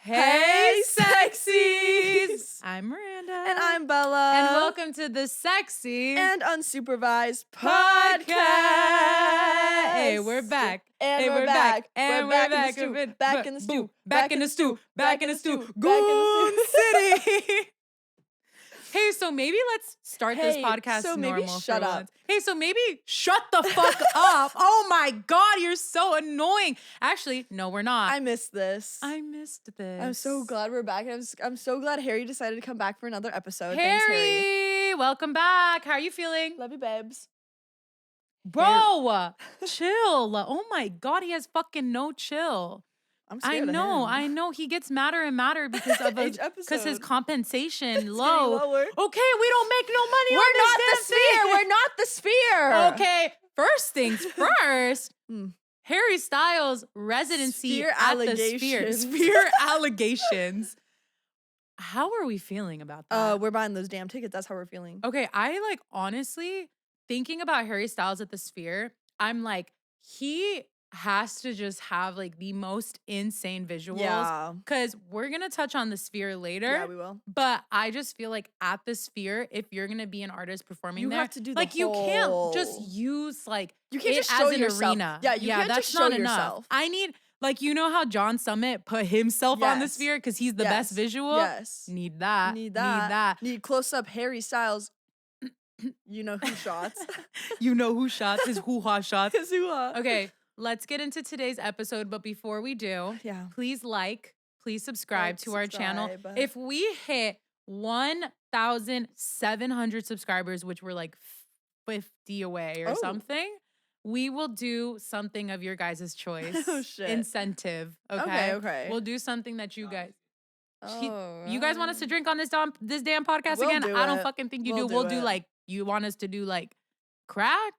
Hey, sexies! I'm Miranda. And I'm Bella. And welcome to the Sexy and Unsupervised Podcast. Hey, we're back. And hey, we're back. And we're we're back. back. Back in the stew. Back in the stew. Back in the stew. Back in the Goon City. Hey, so maybe let's start this podcast so maybe normal. shut for up. once. Hey, so maybe shut the fuck up. Oh my God, you're so annoying. Actually, no, we're not. I missed this. I missed this. I'm so glad we're back. I'm so glad Harry decided to come back for another episode. Harry, Thanks, Harry. Welcome back. How are you feeling? Love you, babes. Bro, chill. Oh my God, he has fucking no chill. I'm scared of him. I know. He gets madder and madder because of Each episode. his compensation It's low. getting lower. Okay, we don't make no money We're on not this the sphere. We're not the sphere. Okay, first things first. Harry Styles' residency Sphere at the allegations. Sphere allegations. How are we feeling about that? We're buying those damn tickets. That's how we're feeling. Okay, I honestly thinking about Harry Styles at the Sphere, I'm like, he has to just have the most insane visuals. Yeah. Because we're gonna touch on the Sphere later. Yeah, we will. But I just feel like at the Sphere, if you're gonna be an artist performing You there, have to do the you can't just whole- use You can't it just show as an yourself. arena. Yeah, you can't that's just show not enough. yourself. I need you know how John Summit put himself on the Yes. Sphere because he's the Yes. best visual. Yes. Need that. Need close up Harry Styles. You know who shots. You know who shots his hoo-ha shots. His hoo-ha. Okay, let's get into today's episode. But before we do, please subscribe to our channel. If we hit 1,700 subscribers, which we're 50 away or something, we will do something of your guys' choice. Oh, shit. Incentive. Okay. Okay. We'll do something that you guys. Oh, You guys want us to drink on this damn podcast We'll again? do I don't it. fucking think you We'll do. We'll do do it. you want us to do crack?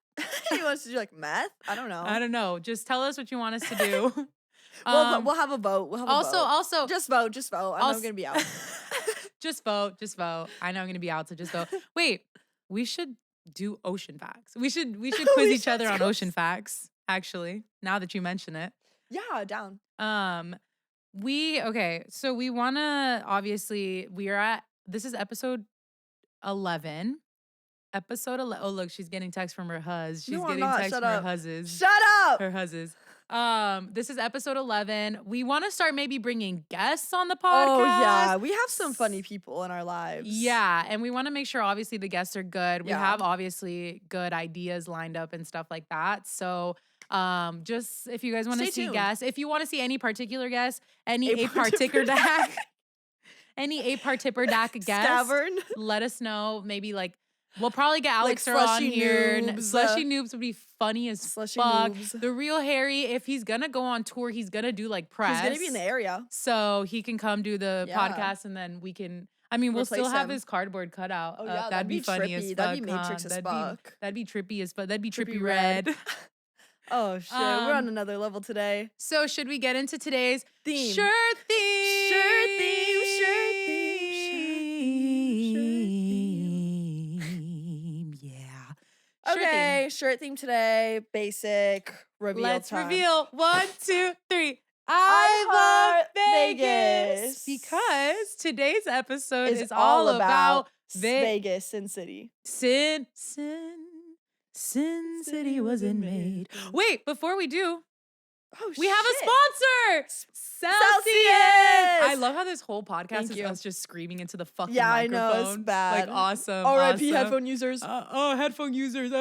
He wants to do meth? I don't know. I don't know. Just tell us what you want us to do. We'll have a vote. Also, just vote. I know I'm gonna be out. just vote. I know I'm gonna be out, so just vote. Wait, we should do ocean facts. We should quiz each other on ocean facts. Actually, now that you mention it, Yeah, down. So we wanna obviously this is episode 11. Episode 11. Oh look, she's getting text from her huzz. She's getting text Shut from up. her huzzes. Shut up. Her huzzes. This is episode 11. We want to start maybe bringing guests on the podcast. Oh yeah, we have some funny people in our lives. Yeah, and we want to make sure obviously the guests are good. We Yeah. have obviously good ideas lined up and stuff like that. So just if you guys want to Stay see tuned. guests, if you want to see any particular guest, any A particular DAC, any particular DAC guest, Scavern. let us know. Maybe we'll probably get Alex on Slushy here. Noobs, Slushy Noobs would be funny as Slushy fuck. Noobs. The real Harry, if he's gonna go on tour, he's gonna do press. He's gonna be in the area. So he can come do the Yeah. podcast and then we can, we'll Replace still have him. his cardboard cutout. Oh yeah, that'd be funny trippy. as fuck. That'd be Matrix as That'd fuck. That'd be trippy as fuck. That'd be trippy, Trippy red. red. Oh shit, we're on another level today. So should we get into today's Theme. shirt theme? Shirt theme. Yeah. Okay, shirt theme today. Basic reveal. Let's time. reveal. 1, 2, 3. I I love Vegas. Vegas because today's episode Is is all about Vegas, Sin City. Sin City wasn't made. Wait, before we do, Oh, we have a shit. sponsor, Celsius. Celsius! I love how this whole podcast Thank is you. us just screaming into the fucking Yeah, I microphone. know, it's bad. Awesome. R.I.P. awesome. headphone users. Headphone users.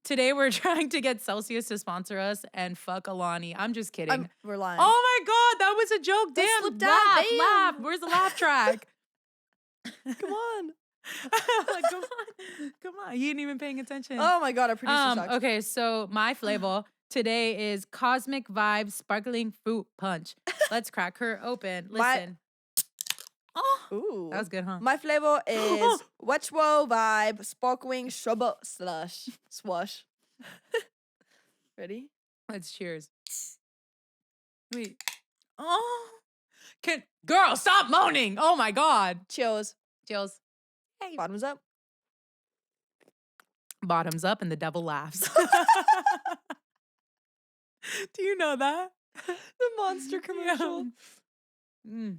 Today we're trying to get Celsius to sponsor us and fuck Alani. I'm just kidding. We're lying. Oh my God, that was a joke. That Damn, slipped out. laugh, Damn. laugh. Where's the laugh track? Come on. Come on. You ain't even paying attention. Oh my God, our producer sucks. Okay, so my flavor today is Cosmic Vibe Sparkling Fruit Punch. Let's crack her open. Listen. Ooh. That was good, huh? My flavor is Wetchwo Vibe Sparkling Shrubber Slush. Swash. Ready? Let's cheers. Wait. Girl, stop moaning. Oh my God. Cheers. Cheers. Hey. Bottoms up. Bottoms up and the devil laughs. Do you know that? The monster commercial. Mm.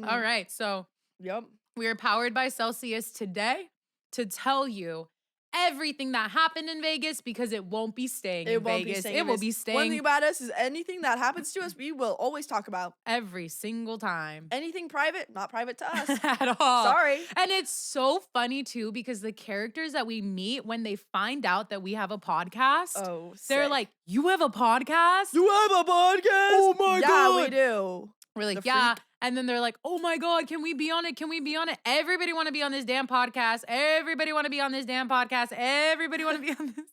All Mm. right. So Yep. we are powered by Celsius today to tell you everything that happened in Vegas because it won't be staying in It won't be Vegas. staying. It in will Vegas. be One thing staying about us is anything that happens to us, we will always talk about. every single time. Anything private, not private to us. At all. Sorry. And it's so funny too because the characters that we meet when they find out that we have a podcast, Oh, they're sick. like, "You have a podcast?" You have a podcast? Oh my yeah, God. we do. We're like, The yeah. freak. And then they're like, oh my God, can we be on it? Can we be on it? Everybody want to be on this damn podcast. Everybody want to be on this damn podcast. Everybody want to be on this.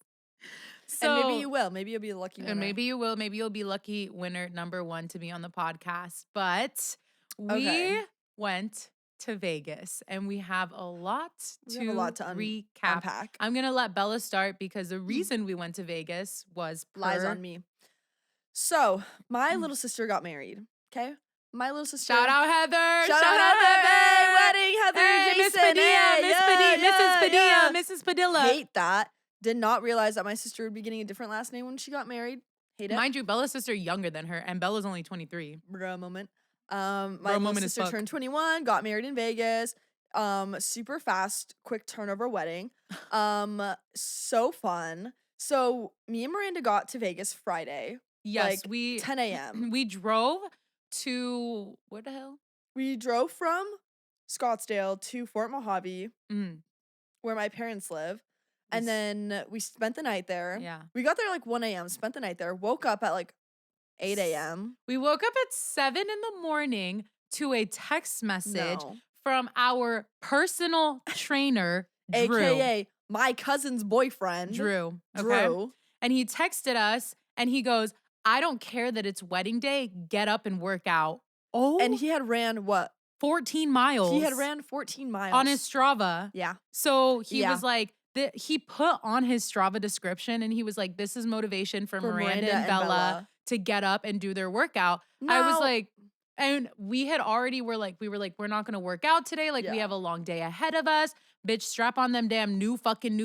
So, and maybe you will. Maybe you'll be a lucky winner. and maybe you will. Maybe you'll be lucky winner number 1 to be on the podcast. But we Okay. went to Vegas and we have a lot We to, have a lot to recap. unpack. I'm going to let Bella start because the reason we went to Vegas was Lies on me. So, my little sister got married. Okay? My little sister. Shout out Heather. Shout out Heather. Hey, wedding, Heather. Hey, Miss Jason. Padilla, Hey, Miss yeah, Padilla, yeah, Mrs. Padilla, yeah. Mrs. Padilla. Hate that. Did not realize that my sister would be getting a different last name when she got married. Hate it. Mind you, Bella's sister younger than her, and Bella's only 23. Bruh moment. My little moment as sister fuck. turned 21, got married in Vegas. Super fast, quick turnover wedding. So fun. So me and Miranda got to Vegas Friday. Yes, like we 10 a.m. we drove to what the hell? We drove from Scottsdale to Fort Mojave, Mm, where my parents live. And then we spent the night there. yeah. We got there like 1 a.m., spent the night there, woke up at like 8 a.m. We woke up at 7 in the morning to a text message No. from our personal trainer, Drew. AKA my cousin's boyfriend. Drew. Okay? Drew. And he texted us and he goes, I don't care that it's wedding day. Get up and work out. Oh, And he had ran what? 14 miles. He had ran 14 miles. on his Strava. Yeah. So he Yeah. was like, he put on his Strava description and he was like, this is motivation for Miranda and Bella to get up and do their workout. I was Now- like, and we had already we were like, we're not gonna work out today. Like we Yeah. have a long day ahead of us. Bitch, strap on them damn New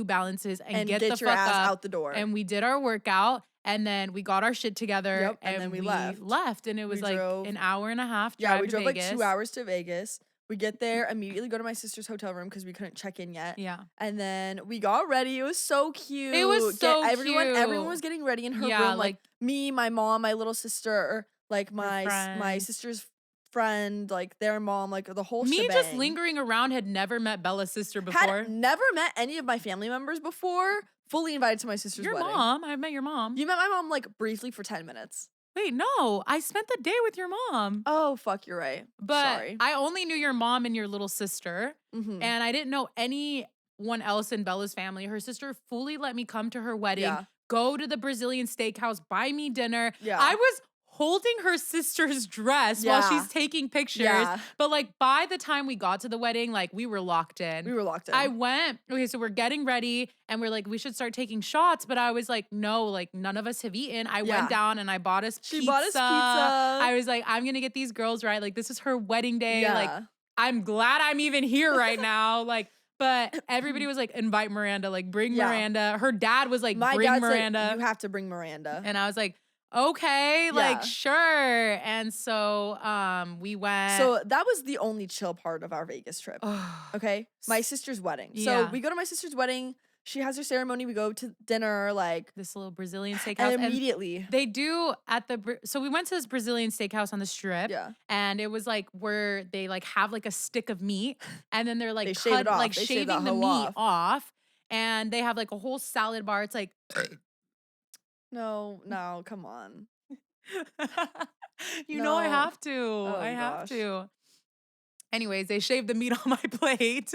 Balances and get the your fuck ass up. out the door. And we did our workout and then we got our shit together Yep, and then we left. And it was We like drove- an hour and a half drive yeah, we to drove Vegas. like 2 hours to Vegas. We get there, immediately go to my sister's hotel room because we couldn't check in yet. Yeah. And then we got ready. It was so cute. so everyone cute. was getting ready in her Yeah, room. Like me, my mom, my little sister, like my friend. sister's friend, like their mom, like the whole Me shebang. just lingering around had never met Bella's sister before. Had never met any of my family members before. Fully invited to my sister's Your wedding. mom. I met your mom. You met my mom like briefly for 10 minutes. Wait, no. I spent the day with your mom. Oh, fuck, you're right. But Sorry. I only knew your mom and your little sister. Mhm. And I didn't know anyone else in Bella's family. Her sister fully let me come to her wedding, Yeah. go to the Brazilian steakhouse, buy me dinner. Yeah. I was holding her sister's dress while Yeah. she's taking pictures. Yeah. But like by the time we got to the wedding, like we were locked in. We were locked in. I went, okay, so we're getting ready and we're like, we should start taking shots. But I was like, no, like none of us have eaten. I Yeah. went down and I bought us She pizza. bought us pizza. I was like, I'm gonna get these girls right. Like, this is her wedding day. Yeah. Like, I'm glad I'm even here right now. Like, but everybody was like, invite Miranda, like bring Yeah. Miranda. Her dad was like, My bring dad's Miranda. like, you have to bring Miranda. And I was like, okay, like Yeah. sure. And so we went. So that was the only chill part of our Vegas trip. Okay. My sister's wedding. So Yeah. we go to my sister's wedding. She has her ceremony. We go to dinner, like, this little Brazilian steakhouse. and immediately. They do at the so we went to this Brazilian steakhouse on the strip. Yeah. And it was like where they like have like a stick of meat and then they're like They shave it off. like They shave that shaving the hoe meat off. off. And they have like a whole salad bar. It's like No, come on. you know I No. have to. Oh, I have gosh. to. Anyways, they shaved the meat on my plate.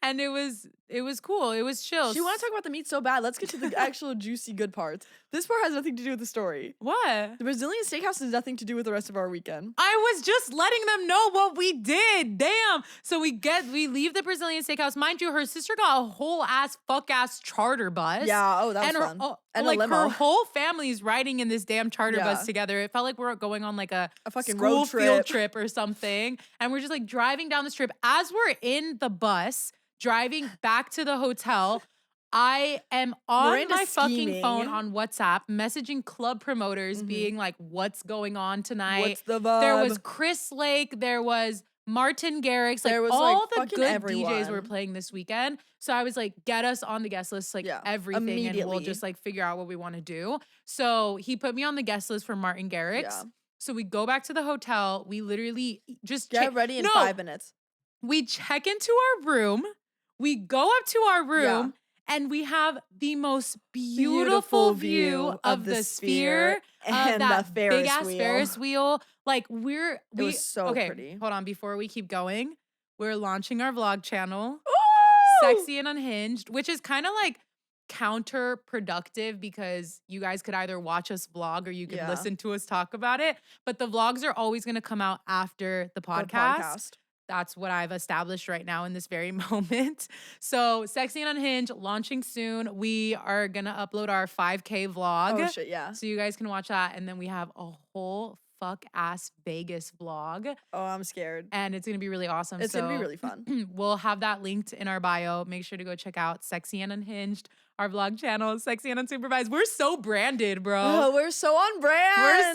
And it was cool. It was chill. She want to talk about the meat so bad. Let's get to the actual juicy good parts. This part has nothing to do with the story. What? The Brazilian steakhouse has nothing to do with the rest of our weekend. I was just letting them know what we did. Damn. So we leave the Brazilian steakhouse. Mind you, her sister got a whole fuck ass charter bus. Yeah. Oh, that was And her, fun. And a like limo. her whole family's riding in this damn charter Yeah. bus together. It felt like we were going on like a fucking school road field trip. trip or something. And we're just like driving down the strip. As we're in the bus, driving back to the hotel, I am on Miranda's my fucking phone scheming. on WhatsApp, messaging club promoters, Mhm. being like, what's going on tonight? What's the There was vibe? Chris Lake, there was Martin Garrix, like There was, like, all the fucking good DJs were everyone. playing this weekend. So I was like, get us on the guest list, like Yeah, everything, and we'll immediately. just like figure out what we want to do. So he put me on the guest list for Martin Garrix. Yeah. So we go back to the hotel. We literally just Get ready in no, 5 minutes. we check into our room. We go up to our room and we have the most beautiful view of the sphere of and that the big Ferris ass wheel. Ferris wheel. Like It was so okay, pretty. hold on. Before we keep going, we're launching our vlog channel, Ooh! Sexy and Unhinged, which is kind of like counterproductive because you guys could either watch us vlog or you could Yeah. listen to us talk about it. But the vlogs are always going to come out after the The podcast. That's what I've established right now in this very moment. So, Sexy and Unhinged launching soon. We are going to upload our 5K vlog. Oh shit, yeah. So, you guys can watch that. And then we have a whole fuck ass Vegas vlog. Oh, I'm scared. And it's going to be really awesome. It's gonna be really fun. We'll have that linked in our bio. Make sure to go check out Sexy and Unhinged, our vlog channel, Sexy and Unsupervised. We're so branded, bro. Oh, we're so on brand. We're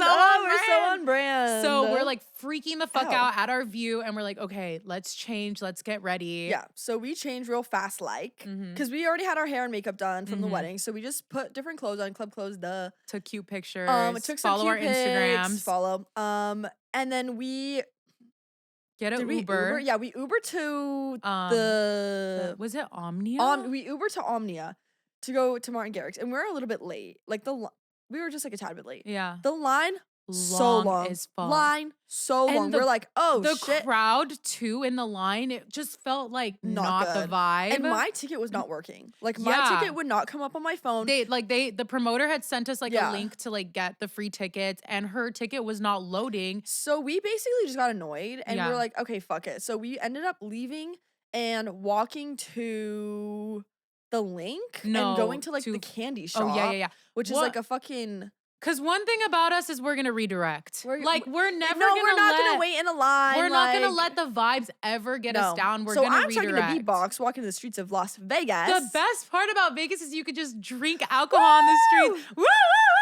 so on brand. So we're like freaking the fuck Ow. out at our view and we're like, okay, let's change. Let's get ready. Yeah, so we changed real fast, like, Mhm. because we already had our hair and makeup done from the Mhm. wedding. So we just put different clothes on, club clothes, Took cute pictures. took some follow cute our pics, Instagrams. follow. And then we Get an did we Uber. Yeah, we Ubered to Was it Omnia? we Ubered to Omnia to go to Martin Garrix, and we were a little bit late. Like we were just like a tad bit late. Yeah. The line so long. as fuck. Line so And long. the- We're like, oh The shit. crowd too in the line, it just felt like not the good. vibe. And my ticket was not working. Like my Yeah. ticket would not come up on my phone. The promoter had sent us like Yeah. a link to like get the free tickets and her ticket was not loading. So we basically just got annoyed and we Yeah. were like, okay, fuck it. So we ended up leaving and walking to the link and No, going to like to- the candy shop. Oh yeah. Which is What- like a fucking Cause one thing about us is we're gonna redirect. We're never no, gonna we're not gonna wait in a line. We're not gonna like- let the vibes ever get us No. down. We're so gonna I'm redirect. talking to B-Box walking the streets of Las Vegas. The best part about Vegas is you could just drink alcohol on the street. Woo!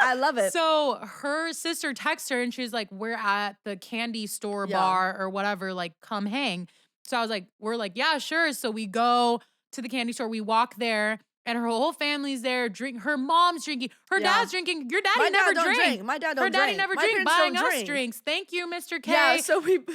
I love it. So her sister texted her and she was like, we're at the candy store Yeah. bar or whatever, like come hang. So I was like, we're like, yeah, sure. So we go to the candy store, we walk there and her whole family's there, her mom's drinking, her Yeah. dad's drinking, your daddy My never dad don't drank. My dad don't Her daddy drink. never My drink, parents buying don't us drink. drinks. Thank you, Mr. K. Yeah,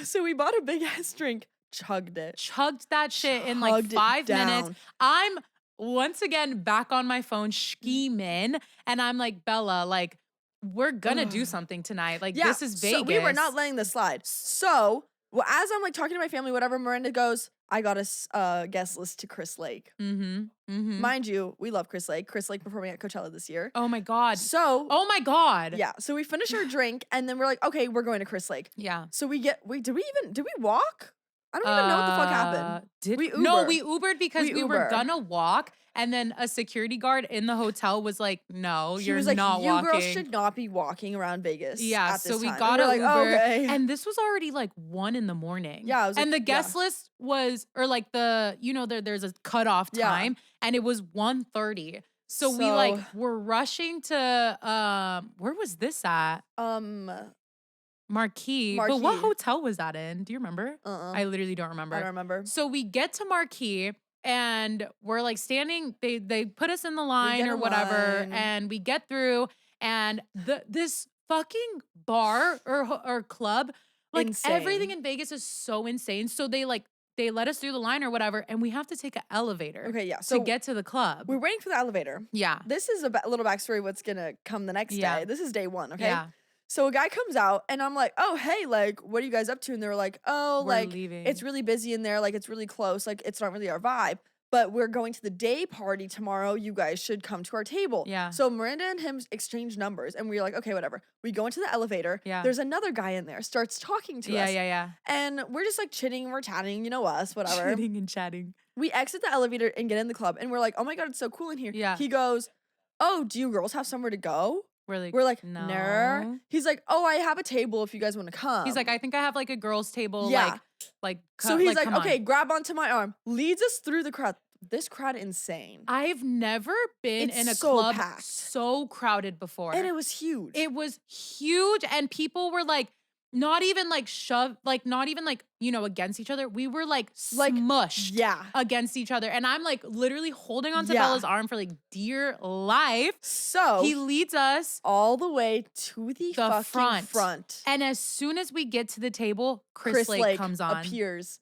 so we bought a big ass drink, chugged it. Chugged that shit in like Chugged it 5 minutes. down. I'm once again back on my phone scheming and I'm like, Bella, like, we're gonna do something tonight. Like, this is Vegas. So we were not letting this slide. So, well, as I'm like talking to my family, whatever, Miranda goes, I got a guest list to Chris Lake. Mind you, we love Chris Lake. Chris Lake performing at Coachella this year. Oh my God. So, Oh my God. yeah. So we finish our drink and then we're like, okay, we're going to Chris Lake. Yeah. So did we walk? I don't even know what the fuck happened. No, Uber. we Ubered because we were Uber. gonna walk, and then a security guard in the hotel was like, "No, He you're was like, not you walking." girls should not be walking around Vegas. Yeah, at this so we time. got And an we're Uber, like, okay. and this was already like 1 in the morning. Yeah, I was and like, the guest list was, or like there's a cutoff Yeah. time, and it was 1:30. So we like were rushing to where was this at? Marquee. But what Marquee. hotel was that in? Do you remember? I literally don't remember. I don't remember. So we get to Marquee and we're like standing, they put us in the line get or in whatever, line. and we get through and this fucking bar or club, like Insane. everything in Vegas is so insane. So they let us through the line or whatever, and we have to take an elevator Okay, yeah. to So get to the club. we're waiting for the elevator. Yeah. This is a little backstory what's gonna come the next Yeah. day. This is day 1, okay? Yeah. So a guy comes out and I'm like, oh, hey, like, what are you guys up to? And they were like, oh, We're like, leaving. it's really busy in there. Like, it's really close. Like, it's not really our vibe. But we're going to the day party tomorrow. You guys should come to our table. Yeah. So Miranda and him exchange numbers. And we're like, okay, whatever. We go into the elevator. Yeah. There's another guy in there, starts talking to us. Yeah. And we're just like chitting, we're chatting, you know us, whatever. Chitting and chatting. We exit the elevator and get in the club. And we're like, oh my God, it's so cool in here. Yeah. He goes, oh, do you girls have somewhere to go? We're like, no. no. He's like, oh, I have a table if you guys want to come. He's like, I think I have like a girls' table. Yeah. Like, so he's like, come on. okay, grab onto my arm, leads us through the crowd. This crowd insane. I've never been It's in a so club packed. so crowded before. And it was huge. It was huge, and people were like, not even like shoved, like not even like, you know, against each other. We were like smushed yeah. against each other. And I'm like literally holding onto Yeah. Bella's arm for like dear life. So He leads us all the way to the fucking front. And as soon as we get to the table, Chris Lake comes on. Appears.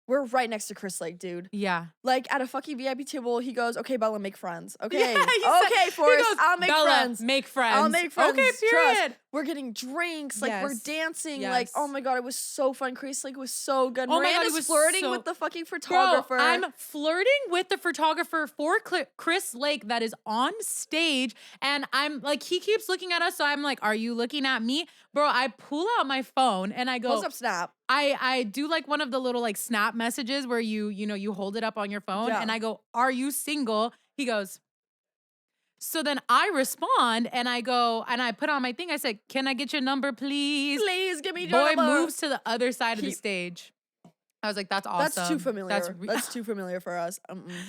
We're right next to Chris Lake, dude. Yeah. Like at a fucking VIP table, he goes, "Okay, Bella, make friends. Okay, Yeah, okay, Forrest, I'll make Bella, friends. make friends. I'll make friends. Okay, period. Trust. We're getting drinks, like we're Yes. dancing. Yes. Like, oh my god, it was so fun. Chris Lake was so good. Oh my God, Miranda's he was flirting so- with the fucking photographer. Bro, I'm flirting with the photographer for Chris Lake that is on stage. And I'm like, he keeps looking at us. So I'm like, are you looking at me? Bro, I pull out my phone and I go, Pulls up Snap. I do like one of the little like snap messages where you hold it up on your phone Yeah. and I go, are you single? He goes, so then I respond and I go, and I put on my thing. I said, can I get your number, please? Please give me your Boy number. moves to the other side of the stage. I was like, that's awesome. That's too familiar. That's That's too familiar for us.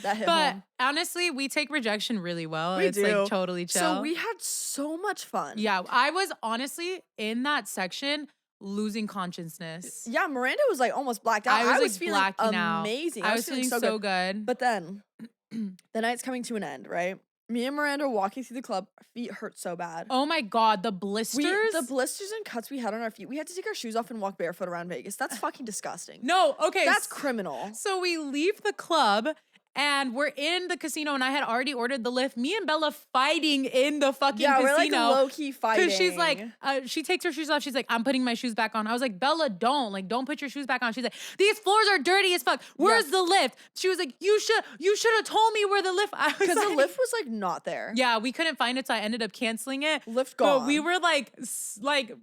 That hit But home. honestly, we take rejection really well. We It's do. like totally chill. So we had so much fun. Yeah, I was honestly in that section losing consciousness. Yeah, Miranda was like almost blacked out. I was, like, feeling blacking out. amazing. I was feeling so good. But then the night's coming to an end, right? Me and Miranda are walking through the club. Our feet hurt so bad. Oh my God, the blisters. The blisters and cuts we had on our feet. We had to take our shoes off and walk barefoot around Vegas. That's fucking disgusting. No, okay. That's criminal. So we leave the club and we're in the casino and I had already ordered the lift. Me and Bella fighting in the fucking casino. We're like low-key fighting. Because she's like, she takes her shoes off. She's like, I'm putting my shoes back on. I was like, Bella, don't put your shoes back on. She's like, these floors are dirty as fuck. Where's the lift? She was like, you should have told me where the lift. Because the lift was like not there. Yeah, we couldn't find it, so I ended up canceling it. Lift gone. But we were like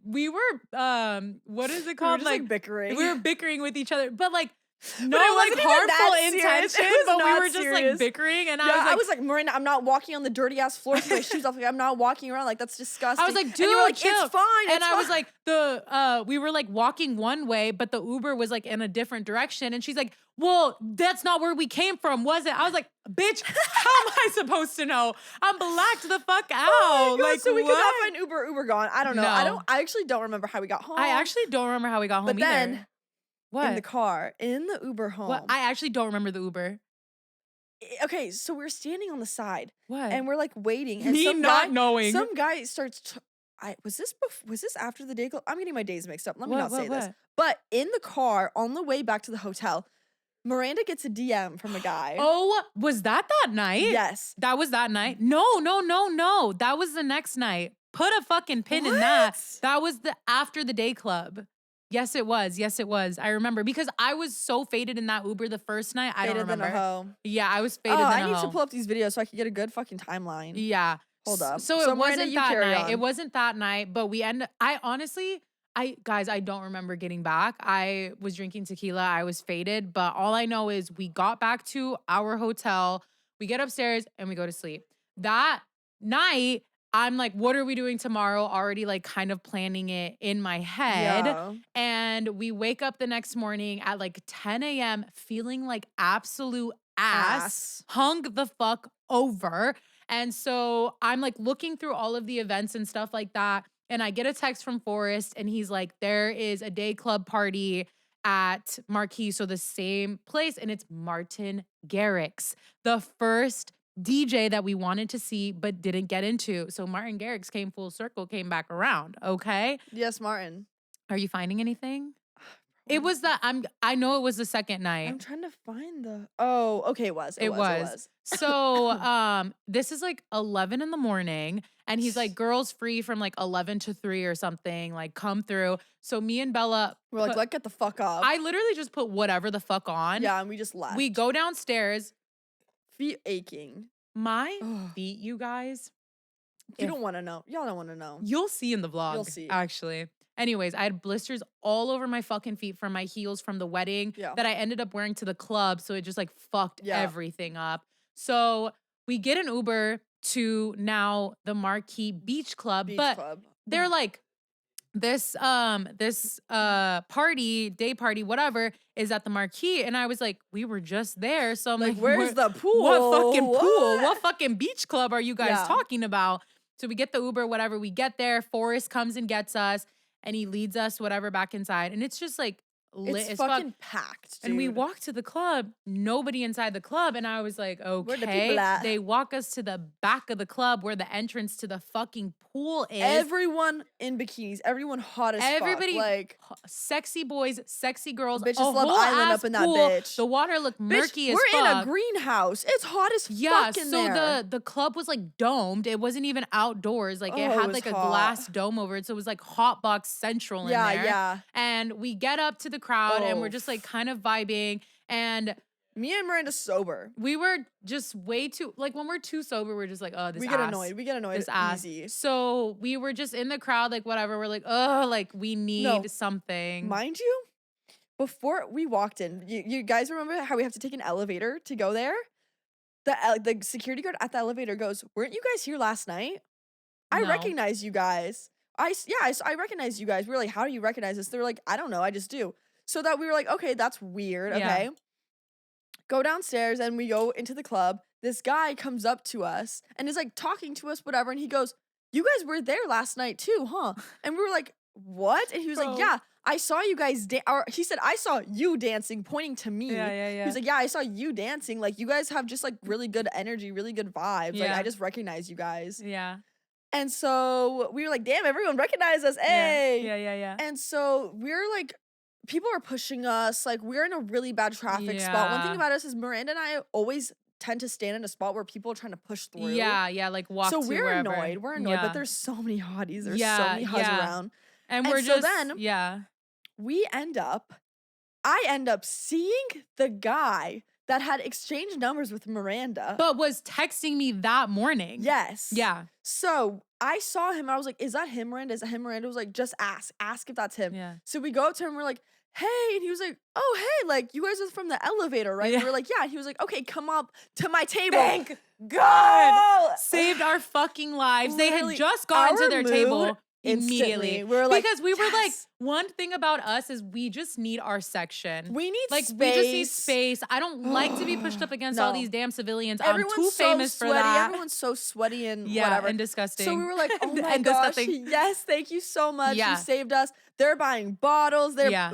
we were what is it called? We were just, like bickering. We were bickering with each other, but like no it wasn't like even harmful that serious. intention, It was but we not were just like serious. bickering. And I I was like, Miranda, I'm not walking on the dirty ass floor with my shoes off. Like, I'm not walking around. Like, that's disgusting. I was like, dude, and you were like, chill. it's fine. And I was like, we were like walking one way, but the Uber was like in a different direction. And she's like, well, that's not where we came from, was it? I was like, bitch, how am I supposed to know? I'm blacked the fuck out. Oh my God, like, so we what? could not find Uber gone. I don't know. No. I actually don't remember how we got home. I actually don't remember how we got home But either. then What? in the car, in the Uber home. What? I actually don't remember the Uber. Okay, so we're standing on the side What? and we're like waiting. And Me some not guy, knowing. Some guy starts. Was this after the day club? I'm getting my days mixed up. Let me not say this. But in the car on the way back to the hotel, Miranda gets a DM from a guy. Oh, was that night? Yes. That was that night? No. That was the next night. Put a fucking pin in that. That was the after the day club. Yes, it was. I remember because I was so faded in that Uber the first night. I don't remember. Than a hoe. Yeah, I was faded than a hoe. I need to pull up these videos so I can get a good fucking timeline. Yeah. Hold up. So it Miranda, wasn't you that carry night. on. It wasn't that night, but guys, I don't remember getting back. I was drinking tequila. I was faded, but all I know is we got back to our hotel. We get upstairs and we go to sleep. That night, I'm like, what are we doing tomorrow? Already like kind of planning it in my head. Yeah. And we wake up the next morning at like 10 a.m. feeling like absolute ass. Hung the fuck over. And so I'm like looking through all of the events and stuff like that. And I get a text from Forrest and he's like, there is a day club party at Marquee. So the same place. And it's Martin Garrix, the first DJ that we wanted to see but didn't get into. So Martin Garrix came full circle, came back around. Okay. Yes, Martin. Are you finding anything? It was that I know it was the second night. I'm trying to find the. Oh, okay, it was. It was. So this is like 11 in the morning and he's like, girls free from like 11 to 3 or something, like come through. So me and Bella, We're like, let's get the fuck up. I literally just put whatever the fuck on. Yeah, and we just left. We go downstairs. Feet aching. My feet, you guys. You don't want to know. Y'all don't want to know. You'll see in the vlog. You'll see. Actually. Anyways, I had blisters all over my fucking feet from my heels from the wedding that I ended up wearing to the club. So it just like fucked everything up. So we get an Uber to now the Marquee Beach Club. They're like, this party, day party, whatever, is at the Marquee. And I was like, we were just there. So I'm like, where's the pool? What fucking pool? What? What fucking beach club are you guys Yeah. talking about? So we get the Uber, whatever. We get there. Forrest comes and gets us, and he leads us, whatever, back inside. And it's just like lit It's as fuck. fucking packed, dude. And we walk to the club, nobody inside the club. And I was like, Where the okay. people at? They walk us to the back of the club where the entrance to the fucking pool is. Everyone in bikinis, everyone hot as Everybody, fuck. Like, sexy boys, sexy girls. bitches a love whole island ass up in that pool. bitch. The water looked murky bitch, as we're fuck. in a greenhouse. It's hot as Yeah, fuck in so there. the club was like domed. It wasn't even outdoors. Like it Oh, it had was like a hot. glass dome over it. So it was like hot box central in there. Yeah. And we get up to the crowd and we're Oh. just like kind of vibing. And Me and Miranda sober. we were just way too, like when we're too sober, we're just like, oh, this We ass. get annoyed. We get annoyed This ass. easy. So we were just in the crowd, like whatever. We're like, oh, like we need something. Mind you, before we walked in, you guys remember how we have to take an elevator to go there? The security guard at the elevator goes, "Weren't you guys here last night? I No. recognize you guys. I recognize you guys." We were like, "How do you recognize us?" They were like, "I don't know, I just do." So that we were like, "Okay, that's weird." Yeah. Okay. Go downstairs and we go into the club. This guy comes up to us and is like talking to us, whatever, and he goes, "You guys were there last night too, huh?" And we were like, "What?" And he was like, Bro. "Yeah, I saw you guys or he said, "I saw you dancing," pointing to me. Yeah. He was like, "Yeah, I saw you dancing. Like, you guys have just like really good energy, really good vibes. Like, Yeah. I just recognize you guys." Yeah. And so we were like, "Damn, everyone recognized us. Hey." Yeah. And so we're like, people are pushing us. Like, we're in a really bad traffic spot. One thing Yeah. about us is Miranda and I always tend to stand in a spot where people are trying to push through. Yeah, like walk So to we're wherever. annoyed. We're annoyed, Yeah. but there's so many hotties. There's so Yeah, many huzz yeah. around. And And we're so just, then- yeah. I end up seeing the guy that had exchanged numbers with Miranda. But was texting me that morning. Yes. Yeah. So I saw him. I was like, "Is that him, Miranda? Is that him?" Miranda was like, "Just ask. Ask if that's him." Yeah. So we go up to him. We're like, "Hey," and he was like, "Oh, hey, like you guys are from the elevator, right?" Yeah. And we were like, "Yeah." And he was like, "Okay, come up to my table." Thank God. Saved our fucking lives. They had Literally, just gotten to our their mood table instantly. immediately. We were like, because we were like, "Yes." one thing about us is we just need our section. We need like space. we just need space. I don't like to be pushed up against all No. these damn civilians. Everyone's I'm too so famous sweaty. for that. Everyone's so sweaty and Yeah, whatever. and disgusting. So we were like, "Oh my And gosh, disgusting. yes, thank you so much. Yeah. You saved us." They're buying bottles. Yeah.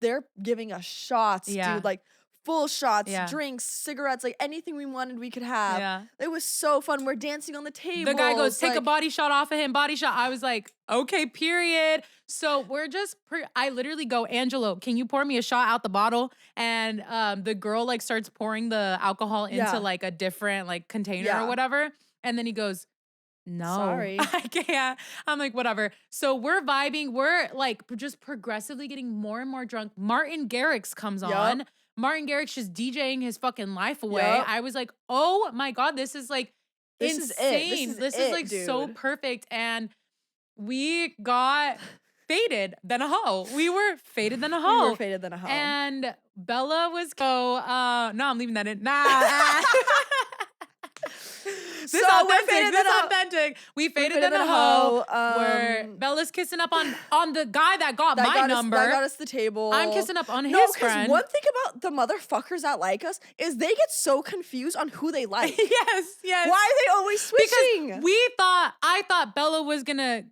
They're giving us shots, Yeah. dude. Like full shots, Yeah. drinks, cigarettes, like anything we wanted, we could have. Yeah. It was so fun. We're dancing on the table. The guy goes, "Take a body shot off of him, body shot." I was like, okay, period. So we're just, I literally go, "Angelo, can you pour me a shot out the bottle?" And the girl like starts pouring the alcohol into Yeah. like a different like container Yeah. or whatever. And then he goes, "No, Sorry." I can't." I'm like, whatever. So we're vibing. We're like just progressively getting more and more drunk. Martin Garrix comes Yup. on. Martin Garrix just DJing his fucking life away. Yup. I was like, oh my God, this is like This is it. insane. This is This is it, like so dude. perfect. And we got faded than a hoe. We were faded than a We hoe. were faded than a hoe. And Bella was no, I'm leaving that in. Nah. This So we're authentic. faded This than a hoe. authentic. We faded faded than than a a hoe. hoe. Where Bella's kissing up on the guy that got that my got number. Us, that got us the table. I'm kissing up on No, his because friend. one thing about the motherfuckers that like us is they get so confused on who they like. yes. Why are they always switching? Because I thought Bella was gonna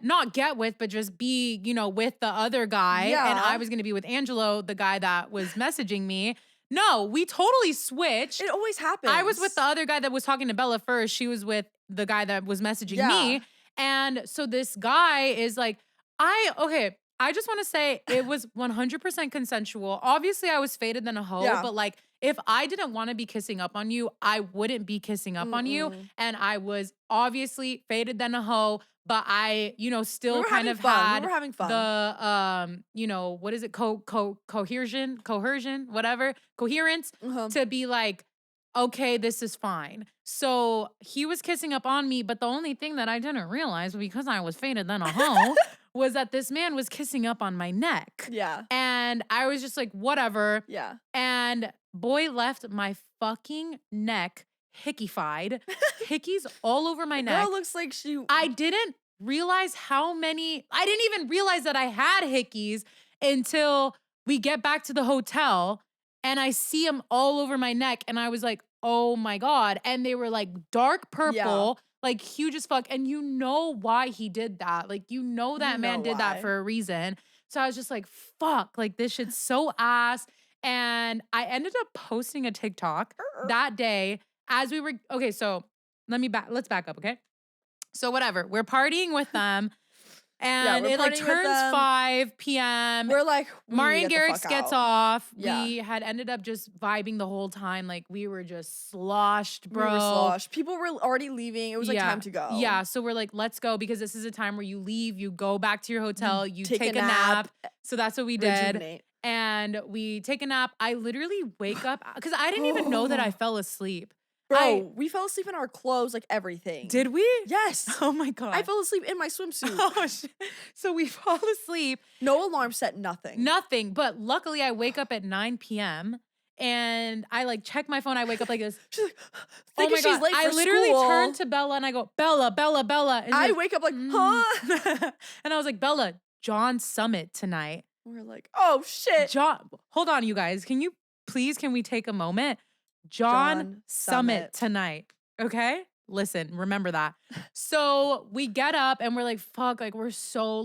not get with, but just be, with the other guy. Yeah. And I was gonna be with Angelo, the guy that was messaging me. No, we totally switched. It always happens. I was with the other guy that was talking to Bella first. She was with the guy that was messaging me. And so this guy is like, I just want to say it was 100% consensual. Obviously, I was faded than a hoe, Yeah. but like, if I didn't want to be kissing up on you, I wouldn't be kissing up on you. And I was obviously faded than a hoe, but I, still We were kind having of fun. had We were having fun. the, what is it? Coherence, whatever, coherence Uh-huh. to be like, okay, this is fine. So he was kissing up on me, but the only thing that I didn't realize, because I was faded than a hoe, was that this man was kissing up on my neck. Yeah. And I was just like, whatever. Yeah. And boy left my fucking neck hickified. Hickeys all over my neck. Girl looks like she. I didn't realize I didn't even realize that I had hickeys until we get back to the hotel and I see them all over my neck. And I was like, oh my God. And they were like dark Yeah. purple, like huge as fuck. And you know why he did that. Like, you know You that know man did that why. for a reason. So I was just like, fuck, like this shit's so ass. And I ended up posting a TikTok that day as we were, okay, so let's back up, okay? So whatever, we're partying with them Yeah, and we're it like partying with turns them. 5 p.m. We're like, we need to Martin get the Garrix fuck gets out. off. Yeah. We had ended up just vibing the whole time. Like we were just sloshed, bro. We were sloshed. People were already leaving. It was like time to go. Yeah. So we're like, let's go because this is a time where you leave, you go back to your hotel, you take take a a nap. nap, So that's what we did. rejuvenate. And we take a nap. I literally wake up because I didn't even know that I fell asleep. Bro, we fell asleep in our clothes, like everything. Did we? Yes. Oh my God. I fell asleep in my swimsuit. Oh, shit. So we fall asleep. No alarm set, nothing. Nothing. But luckily I wake up at 9 p.m. and I like check my phone. I wake up like this. She's like, Oh thinking my she's God. late for I literally school. turn to Bella and I go, Bella, Bella, Bella. And I she's wake up like, huh? and I was like, Bella, John Summit tonight. We're like, oh shit. John, hold on, you guys. Can we take a moment? John Summit tonight. Okay? Listen, remember that. So we get up and we're like, fuck, like we're so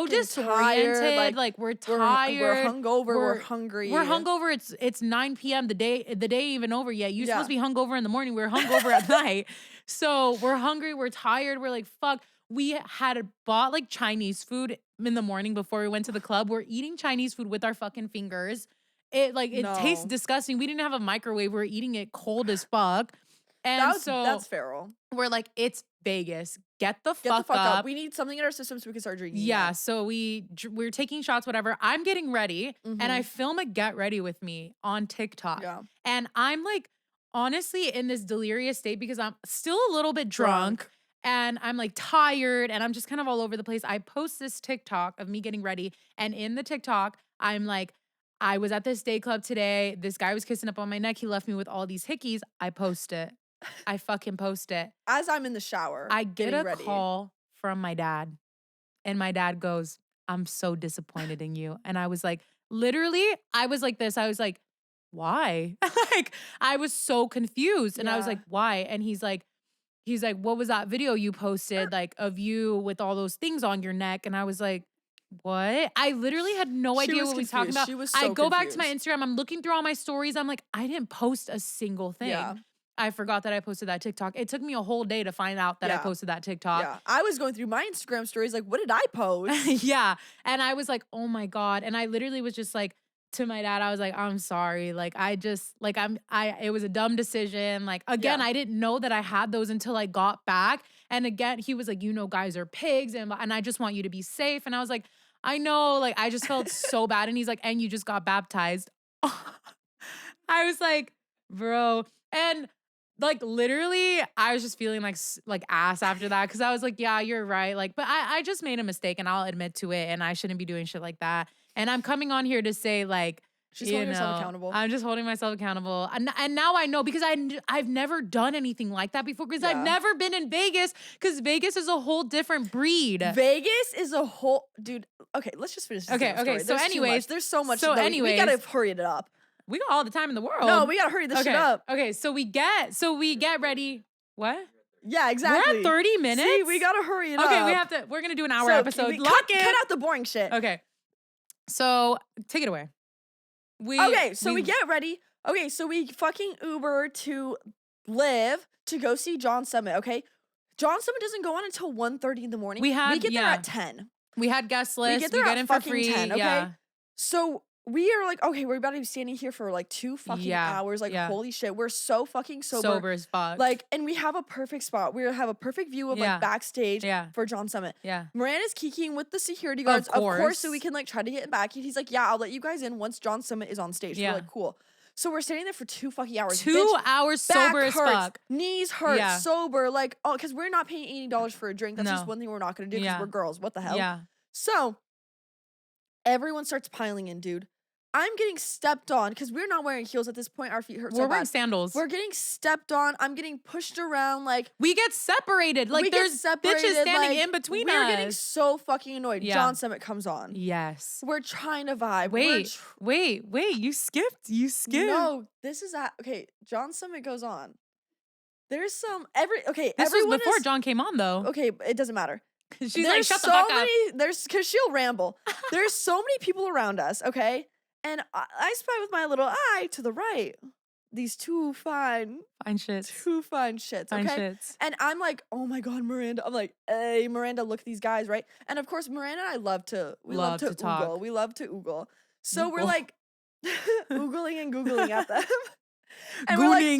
disoriented. Like we're tired. We're hungover. We're hungry. We're hungover. It's 9 p.m. The day ain't even over yet. You're supposed to be hungover in the morning. We're hungover at night. So we're hungry. We're tired. We're like, fuck. We had bought like Chinese food in the morning before we went to the club. We're eating Chinese food with our fucking fingers. It tastes disgusting. We didn't have a microwave. We're eating it cold as fuck. And that's feral. We're like, it's Vegas. Get the fuck up. We need something in our system so we can start drinking. Yeah. So we're taking shots, whatever. I'm getting ready and I film a get ready with me on TikTok. Yeah. And I'm like, honestly, in this delirious state because I'm still a little bit drunk. And I'm like tired and I'm just kind of all over the place. I post this TikTok of me getting ready. And in the TikTok, I'm like, I was at this day club today. This guy was kissing up on my neck. He left me with all these hickeys. I post it. I fucking post it. As I'm in the shower. I get a call from my dad. And my dad goes, I'm so disappointed in you. And I was like, literally, I was like this. I was like, why? Like, I was so confused. And I was like, why? And he's like, what was that video you posted, like, of you with all those things on your neck? And I was like, what? I literally had no idea what we were talking about. She was so I go back confused. to my Instagram. I'm looking through all my stories. I'm like, I didn't post a single thing. Yeah. I forgot that I posted that TikTok. It took me a whole day to find out that I posted that TikTok. Yeah. I was going through my Instagram stories like, what did I post? Yeah. And I was like, oh my God. And I literally was just like, to my dad, I was like, I'm sorry. Like, it was a dumb decision. Like, again, I didn't know that I had those until I got back. And again, he was like, you know, guys are pigs and I just want you to be safe. And I was like, I know, like, I just felt so bad. And he's like, and you just got baptized. I was like, bro. And like, literally, I was just feeling like ass after that. Cause I was like, yeah, you're right. Like, but I just made a mistake and I'll admit to it. And I shouldn't be doing shit like that. And I'm coming on here to say, like, she's holding herself accountable. I'm just holding myself accountable. And now I know because I've never done anything like that before because I've never been in Vegas because Vegas is a whole different breed. Vegas is a whole, dude. Okay, let's just finish this Okay. story. So anyways. There's so much. So we gotta hurry it up. We got all the time in the world. No, we gotta hurry this shit up. Okay, so we get ready. What? Yeah, exactly. We're at 30 minutes. See, we gotta hurry it up. Okay, we're gonna do an hour episode. Cut out the boring shit. Okay. So take it away. We get ready. Okay, so we fucking Uber to Live to go see John Summit, okay? John Summit doesn't go on until 1:30 in the morning. We get there at 10. We had guest lists. We get in for free. 10, okay? Yeah. So we are like, okay, we're about to be standing here for like 2 fucking hours. Like, holy shit, we're so fucking sober. Sober as fuck. Like, and we have a perfect spot. We have a perfect view of like backstage for John Summit. Yeah. Miranda's kikiing with the security guards, of course, so we can like try to get back. He's like, yeah, I'll let you guys in once John Summit is on stage. We're like, cool. So we're standing there for 2 fucking hours. 2 hours sober as fuck. Knees hurt, sober, like, oh, because we're not paying $80 for a drink. That's just one thing we're not gonna do because we're girls. What the hell? Yeah. So everyone starts piling in, dude. I'm getting stepped on because we're not wearing heels at this point. Our feet hurt so We're bad. wearing sandals. We're getting stepped on. I'm getting pushed around. Like, we get separated. Like, there's bitches standing in between us. We're getting so fucking annoyed. Yeah. John Summit comes on. Yes. We're trying to vibe. Wait. You skipped. No, this is okay. John Summit goes on. There's some This was before John came on though. Okay, it doesn't matter. She's like, shut the fuck up. Because she'll ramble. There's so many people around us, okay? And I spy with my little eye to the right. These two fine shits, okay? And I'm like, oh my God, Miranda. I'm like, hey, Miranda, look at these guys, right? And of course, Miranda and I love to talk. oogle. We love to oogle. So we're like, oogling and googling at them. And Gooning,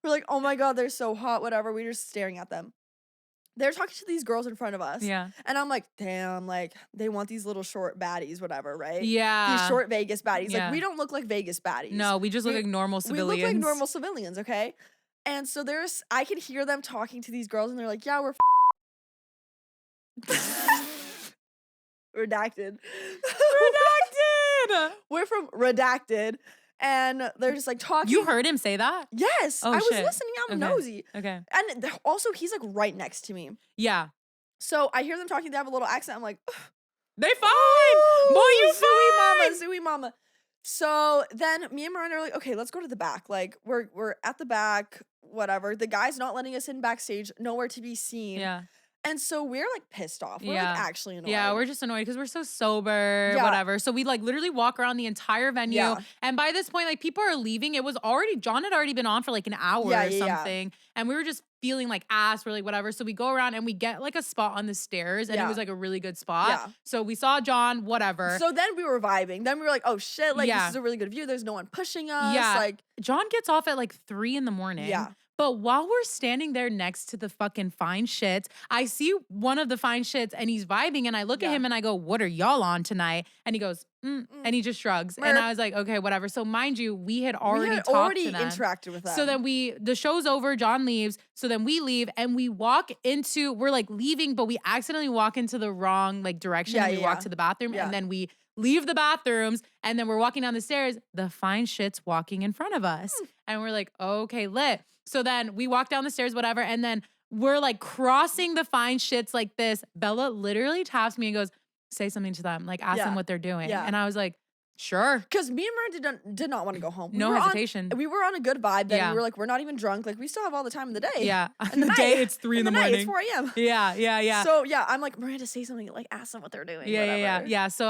we're like, oh my God, they're so hot, whatever. We're just staring at them. They're talking to these girls in front of us. Yeah. And I'm like, damn, like, they want these little short baddies, whatever, right? Yeah. These short Vegas baddies. Yeah. Like, we don't look like Vegas baddies. No, we just look like normal civilians. We look like normal civilians, okay? And so I can hear them talking to these girls, and they're like, yeah, we're redacted. Redacted! We're from Redacted. And they're just like talking. You heard him say that? Yes. Oh, I was shit. listening. I'm nosy. Okay. And also, he's like right next to me. Yeah. So I hear them talking. They have a little accent. I'm like, they fine. Boy, you fine. Zooey mama. So then me and Miranda are like, okay, let's go to the back. Like, we're at the back, whatever. The guy's not letting us in backstage. Nowhere to be seen. Yeah. And so we're like pissed off. We're like actually annoyed. Yeah, we're just annoyed because we're so sober, whatever. So we like literally walk around the entire venue. Yeah. And by this point, like people are leaving. John had already been on for like an hour or something. And we were just feeling like ass. We're like, whatever. So we go around and we get like a spot on the stairs and it was like a really good spot. Yeah. So we saw John, whatever. So then we were vibing. Then we were like, oh shit, like this is a really good view. There's no one pushing us. Yeah. Like John gets off at like 3 a.m. Yeah. But while we're standing there next to the fucking fine shits, I see one of the fine shits and he's vibing and I look at him and I go, what are y'all on tonight? And he goes, and he just shrugs. And I was like, okay, whatever. So mind you, we had already talked to them. Interacted with them. So then the show's over, John leaves. So then we leave and we're like leaving, but we accidentally walk into the wrong like direction and we walk to the bathroom and then we leave the bathrooms and then we're walking down the stairs. The fine shit's walking in front of us. And we're like, okay, lit. So then we walk down the stairs, whatever, and then we're like crossing the fine shits like this. Bella literally taps me and goes, say something to them, like ask them what they're doing. Yeah. And I was like, sure. Because me and Miranda did not want to go home. No hesitation. We were on a good vibe. Then we were like, we're not even drunk. Like, we still have all the time in the day. Yeah. In the day, it's 3 in the morning. It's 4 a.m. Yeah. So yeah, I'm like, Miranda, say something. Like, ask them what they're doing. Yeah. So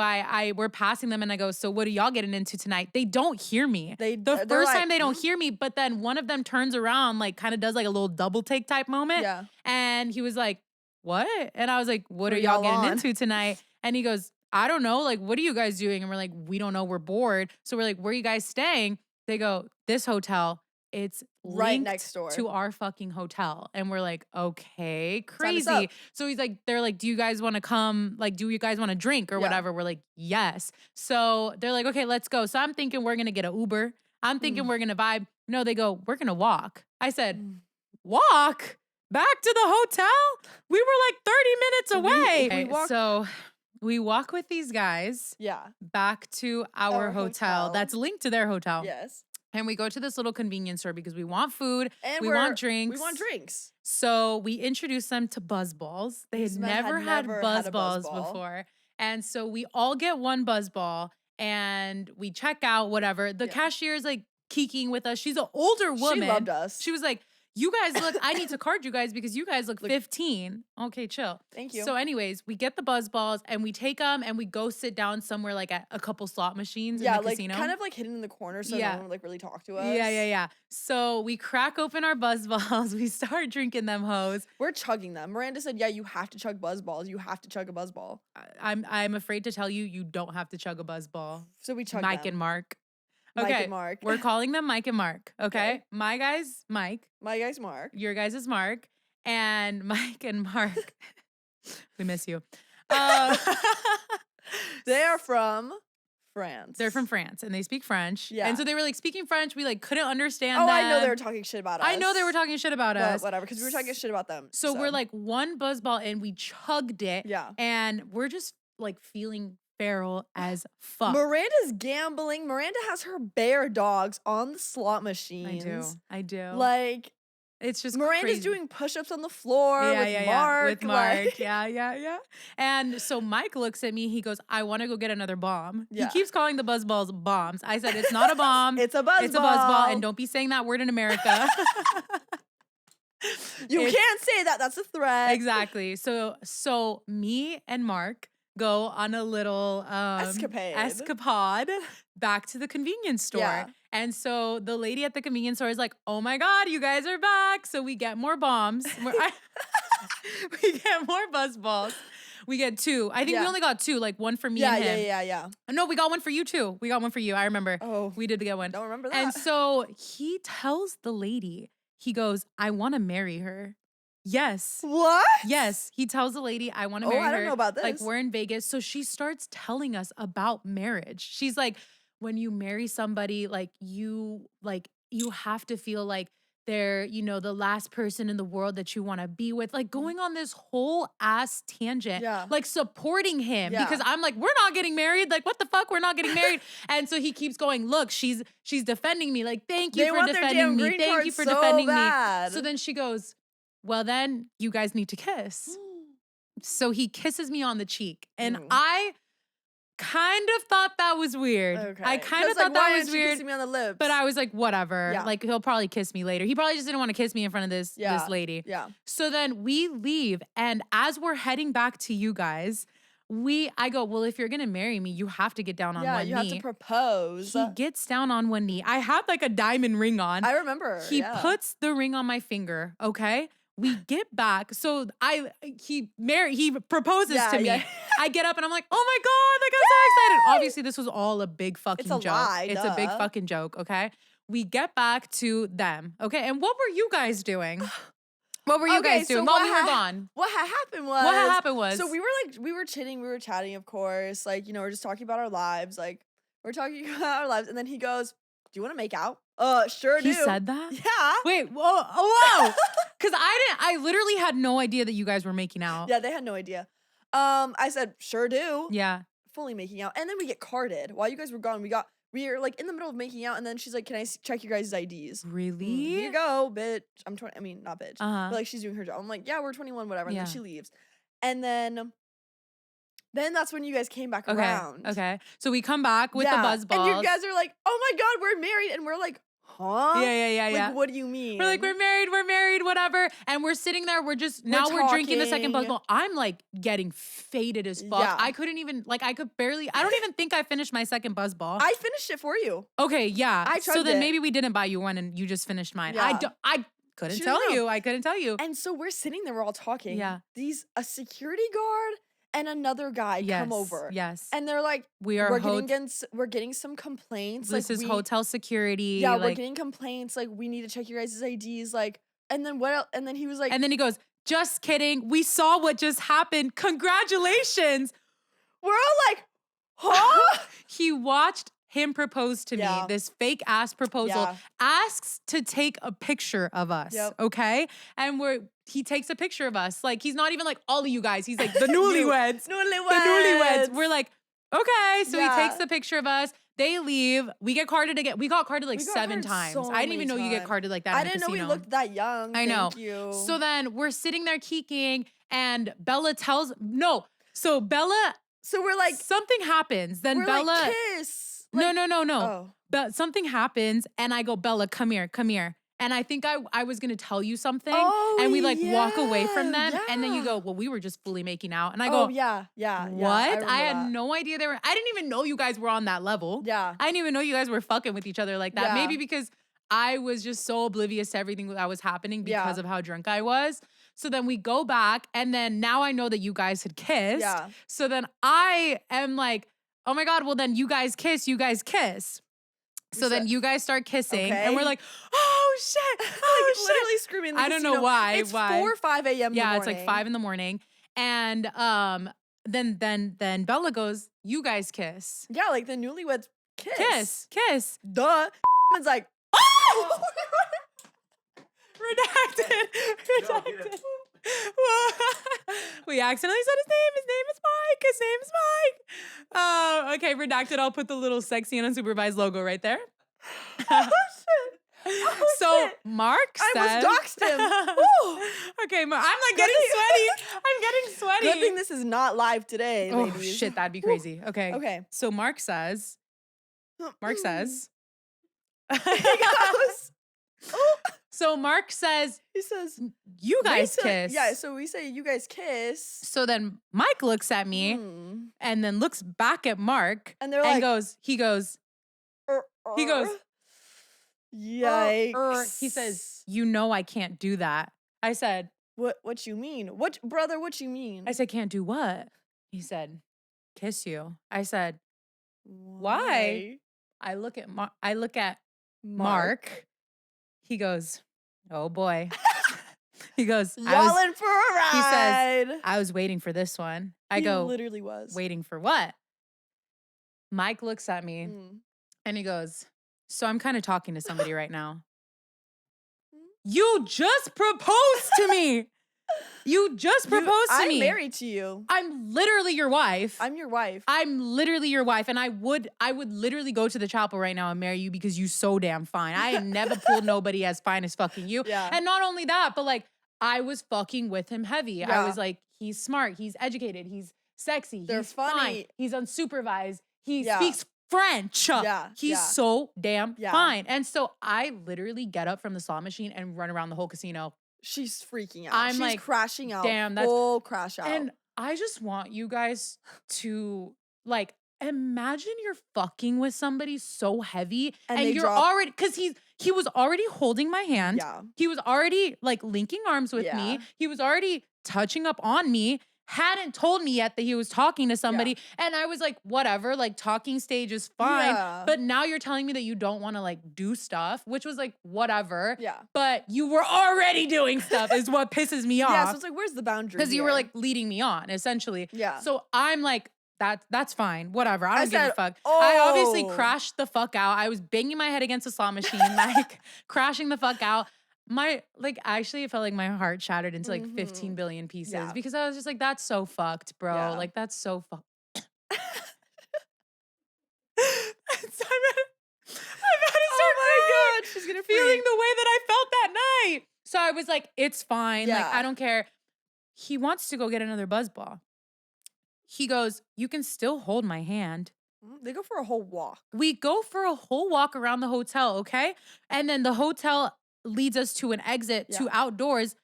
we're passing them and I go, so what are y'all getting into tonight? They don't hear me. The first time they don't hear me, but then one of them turns around, like kind of does like a little double take type moment. Yeah. And he was like, what? And I was like, what are y'all getting into tonight? And he goes, I don't know. Like, what are you guys doing? And we're like, we don't know. We're bored. So we're like, where are you guys staying? They go, this hotel. It's right next door to our fucking hotel. And we're like, okay, crazy. So they're like, do you guys want to come? Like, do you guys want to drink or whatever? We're like, yes. So they're like, okay, let's go. So I'm thinking we're going to get an Uber. I'm thinking we're going to vibe. No, they go, we're going to walk. I said, walk back to the hotel? We were like 30 minutes away. We walk with these guys back to our hotel that's linked to their hotel. Yes. And we go to this little convenience store because we want food, and we want drinks. So we introduce them to Buzzballs. They had never had Buzzballs before. And so we all get one Buzzball and we check out, whatever. The cashier is like kikiing with us. She's an older woman. She loved us. She was like, you guys look, I need to card you guys because you guys look 15. Okay, chill. Thank you. So anyways, we get the Buzzballs and we take them and we go sit down somewhere like at a couple slot machines in the casino. Kind of like hidden in the corner so no one would like really talk to us. Yeah. So we crack open our Buzzballs. We start drinking them hoes. We're chugging them. Miranda said, yeah, you have to chug Buzzballs. You have to chug a Buzzball. I'm afraid to tell you, you don't have to chug a Buzzball. So we chug Mike them. and Mark. Mike and Mark. We're calling them Mike and Mark. Okay. My guy's Mike. My guy's Mark. Your guy's is Mark. And Mike and Mark. We miss you. They are from France. They're from France and they speak French. Yeah. And so they were like speaking French. We like couldn't understand them. I know they were talking shit about us. I know they were talking shit about us. Whatever, because we were talking shit about them. So we're like one Buzzball and we chugged it. Yeah. And we're just like feeling feral as fuck. Miranda's gambling. Miranda has her bear dogs on the slot machines. I do. Like, it's just Miranda's crazy. doing push-ups on the floor with Mark. With Mark. Like, Yeah. And so Mike looks at me. He goes, I want to go get another bomb. Yeah. He keeps calling the buzz balls bombs. I said, it's not a bomb. it's a buzz It's ball. a buzz ball. And don't be saying that word in America. You can't say that. That's a threat. Exactly. So me and Mark go on a little escapade back to the convenience store. Yeah. And so the lady at the convenience store is like, oh my God, you guys are back. So we get more bombs. We get more buzz balls. We get 2. I think we only got 2, like one for me and him. Yeah. No, we got one for you too. We got one for you. I remember. Oh. We did get one. Don't remember that. And so he tells the lady, he goes, I want to marry her. Yes. What? Yes. He tells the lady, I want to marry her. I don't know about this. Like, we're in Vegas. So she starts telling us about marriage. She's like, when you marry somebody, like you have to feel like they're, the last person in the world that you want to be with. Like going on this whole ass tangent, like supporting him because I'm like, we're not getting married. Like, what the fuck? We're not getting married. And so he keeps going, look, she's defending me. Like, thank you for defending me. Thank you for defending me. So then she goes, well, then you guys need to kiss. So he kisses me on the cheek. And I kind of thought that was weird. Okay. I kind of thought that was weird. Kissing me on the lips? But I was like, whatever. Yeah. Like, he'll probably kiss me later. He probably just didn't want to kiss me in front of this lady. Yeah. So then we leave. And as we're heading back to you guys, I go, well, if you're going to marry me, you have to get down on one knee. Yeah, you have to propose. He gets down on one knee. I had like a diamond ring on. I remember. He puts the ring on my finger, okay? We get back. So he proposes to me. Yeah. I get up and I'm like, oh my God, like I'm so excited. Obviously, this was all a big fucking joke. Lie, it's a big fucking joke, okay? We get back to them, okay? And what were you guys doing? What were you guys doing while we were gone? What happened was. So we were chitting, we were chatting, of course. Like, we're just talking about our lives. Like, we're talking about our lives. And then he goes, do you want to make out? Sure do. He said that? Yeah. Wait, whoa. Because I literally had no idea that you guys were making out. Yeah, they had no idea. I said, sure do. Yeah. Fully making out. And then we get carded. While you guys were gone, we are like in the middle of making out, and then she's like, can I check your guys' IDs? Really? Here you go, bitch. I'm 20. I mean, not bitch. Uh-huh. But like, she's doing her job. I'm like, yeah, we're 21, whatever. And then she leaves. And then that's when you guys came back around. Okay. So we come back with the buzz balls. And you guys are like, oh my God, we're married. And we're like, huh? Yeah. Like, what do you mean? We're like, we're married, whatever. And we're sitting there, we're drinking the second buzz ball. I'm like getting faded as fuck. Yeah. I couldn't even, like, I don't even think I finished my second buzz ball. I finished it for you. Okay, yeah. I tried so then it. maybe we didn't buy you one and you just finished mine. Yeah. I couldn't tell you. I couldn't tell you. And so we're sitting there, we're all talking. Yeah. A security guard and another guy come over. Yes. And they're like, we're getting some complaints. This is hotel security. Yeah, we're getting complaints. Like, we need to check your guys' IDs. Like, and then what else? And then he was like, and then he goes, just kidding. We saw what just happened. Congratulations. We're all like, huh? He watched him propose to me, this fake ass proposal, asks to take a picture of us, okay? And he takes a picture of us. Like, he's not even like all of you guys. He's like, the newlyweds. The newlyweds. We're like, okay. So he takes the picture of us. They leave. We get carded again. We got carded like 7 times. I didn't even know you get carded like that in the casino. I didn't know we looked that young. I know. Thank you. So then we're sitting there keeking and Bella So we're like, something happens. Then Bella like, kiss. Like, no. Oh. But something happens and I go, Bella, come here. And I think I was going to tell you something. And we like walk away from them. Yeah. And then you go, well, we were just fully making out. And I go, yeah. What? I had no idea I didn't even know you guys were on that level. Yeah. I didn't even know you guys were fucking with each other like that. Yeah. Maybe because I was just so oblivious to everything that was happening because of how drunk I was. So then we go back and then now I know that you guys had kissed. Yeah. So then I am like, oh my God, well then you guys kiss. So then you guys start kissing and we're like, oh shit, oh shit. Literally screaming. I don't know why. It's 4 or 5 a.m. Yeah, it's like 5 a.m. And then Bella goes, you guys kiss. Yeah, like the newlyweds Kiss. Duh. It's like, oh! Redacted. We accidentally said his name. His name is Mike. His name is Mike. Okay, redacted. I'll put the little sexy and unsupervised logo right there. Oh shit. Oh So shit. Mark said, I almost doxed him. Woo. Okay, I'm like getting sweaty. I'm getting sweaty. Good thing this is not live today, Oh ladies. shit, that'd be crazy. Okay. Okay. So Mark says, He goes. So Mark says, He says, you guys "Wait till-" kiss. Yeah, so we say you guys kiss. So then Mike looks at me and then looks back at Mark And they're like, he goes, yikes. he says, you know I can't do that. I said, what you mean? What, brother, what you mean? I said, can't do what? He said, kiss you. I said, why? I look at Mark. He goes, oh boy. He goes, Y'all in for a ride. He says, I was waiting for this one. I go, literally was. Waiting for what? Mike looks at me and he goes, so I'm kind of talking to somebody right now. You just proposed to me. You just proposed to me. I'm married to you. I'm literally your wife. I'm your wife. I'm literally your wife. And I would literally go to the chapel right now and marry you because you so damn fine. I ain't never pulled nobody as fine as fucking you. Yeah. And not only that, but like I was fucking with him heavy. Yeah. I was like, he's smart, he's educated, he's sexy, They're he's funny. fine, he's unsupervised, he speaks French. Yeah. He's so damn Yeah. fine. And so I literally get up from the slot machine and run around the whole casino. She's freaking out. I'm She's like, crashing out. damn, that's full crash out. And I just want you guys to like imagine you're fucking with somebody so heavy and you're already, because he was already holding my hand. Yeah. He was already like linking arms with me. He was already touching up on me. Hadn't told me yet that he was talking to somebody. And I was like, whatever, like talking stage is fine. Yeah. But now you're telling me that you don't want to like do stuff, which was like, whatever. Yeah. But you were already doing stuff is what pisses me off. Yeah, so it's like, where's the boundary? Because you were like leading me on, essentially. Yeah. So I'm like, that's fine. Whatever. I don't give a fuck. Oh. I obviously crashed the fuck out. I was banging my head against a slot machine, like crashing the fuck out. Actually, it felt like my heart shattered into like 15 billion pieces because I was just like, that's so fucked, bro. Yeah. Like, that's so fucked. I'm about to start God, she's gonna feeling the way that I felt that night. So I was like, it's fine. Like, I don't care. He wants to go get another buzz ball. He goes, you can still hold my hand. They go for a whole walk. We go for a whole walk around the hotel, okay? And then the hotel leads us to an exit to outdoors.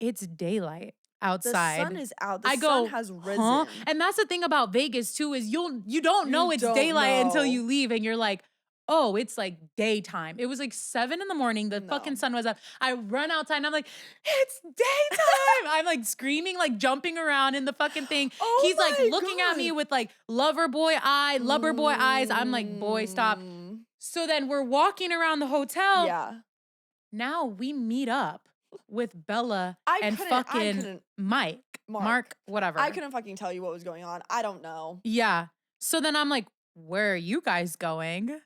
It's daylight outside. The sun is out. The sun has risen. Huh? And that's the thing about Vegas too, is you don't know it's daylight until you leave and you're like, oh, it's like daytime. It was like 7 a.m. The fucking sun was up. I run outside and I'm like, it's daytime. I'm like screaming, like jumping around in the fucking thing. Oh He's like my looking at me God. with like lover boy eyes. I'm like, boy, stop. So then we're walking around the hotel. Yeah. Now we meet up with Bella and fucking Mike. Mark, whatever. I couldn't fucking tell you what was going on. I don't know. Yeah. So then I'm like, where are you guys going?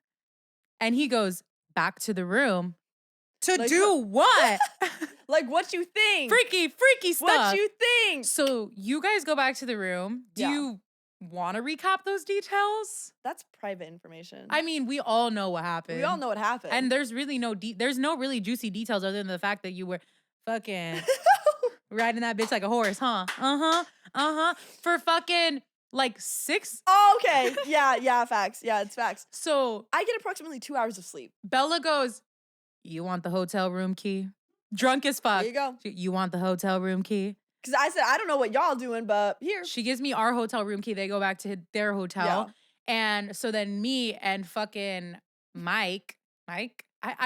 And he goes, back to the room. To Like, do what? Like, what you think? Freaky stuff. What you think? So you guys go back to the room. Do Yeah. you want to recap those details? That's private information. I mean, we all know what happened. We all know what happened. And there's really there's no really juicy details other than the fact that you were fucking riding that bitch like a horse, huh? For fucking like 6. Oh, okay. Yeah, facts. Yeah, it's facts. So I get approximately 2 hours of sleep. Bella goes, you want the hotel room key? Drunk as fuck. There you go. You want the hotel room key? Because I said, I don't know what y'all doing, but here. She gives me our hotel room key. They go back to their hotel. Yeah. And so then me and fucking Mike, I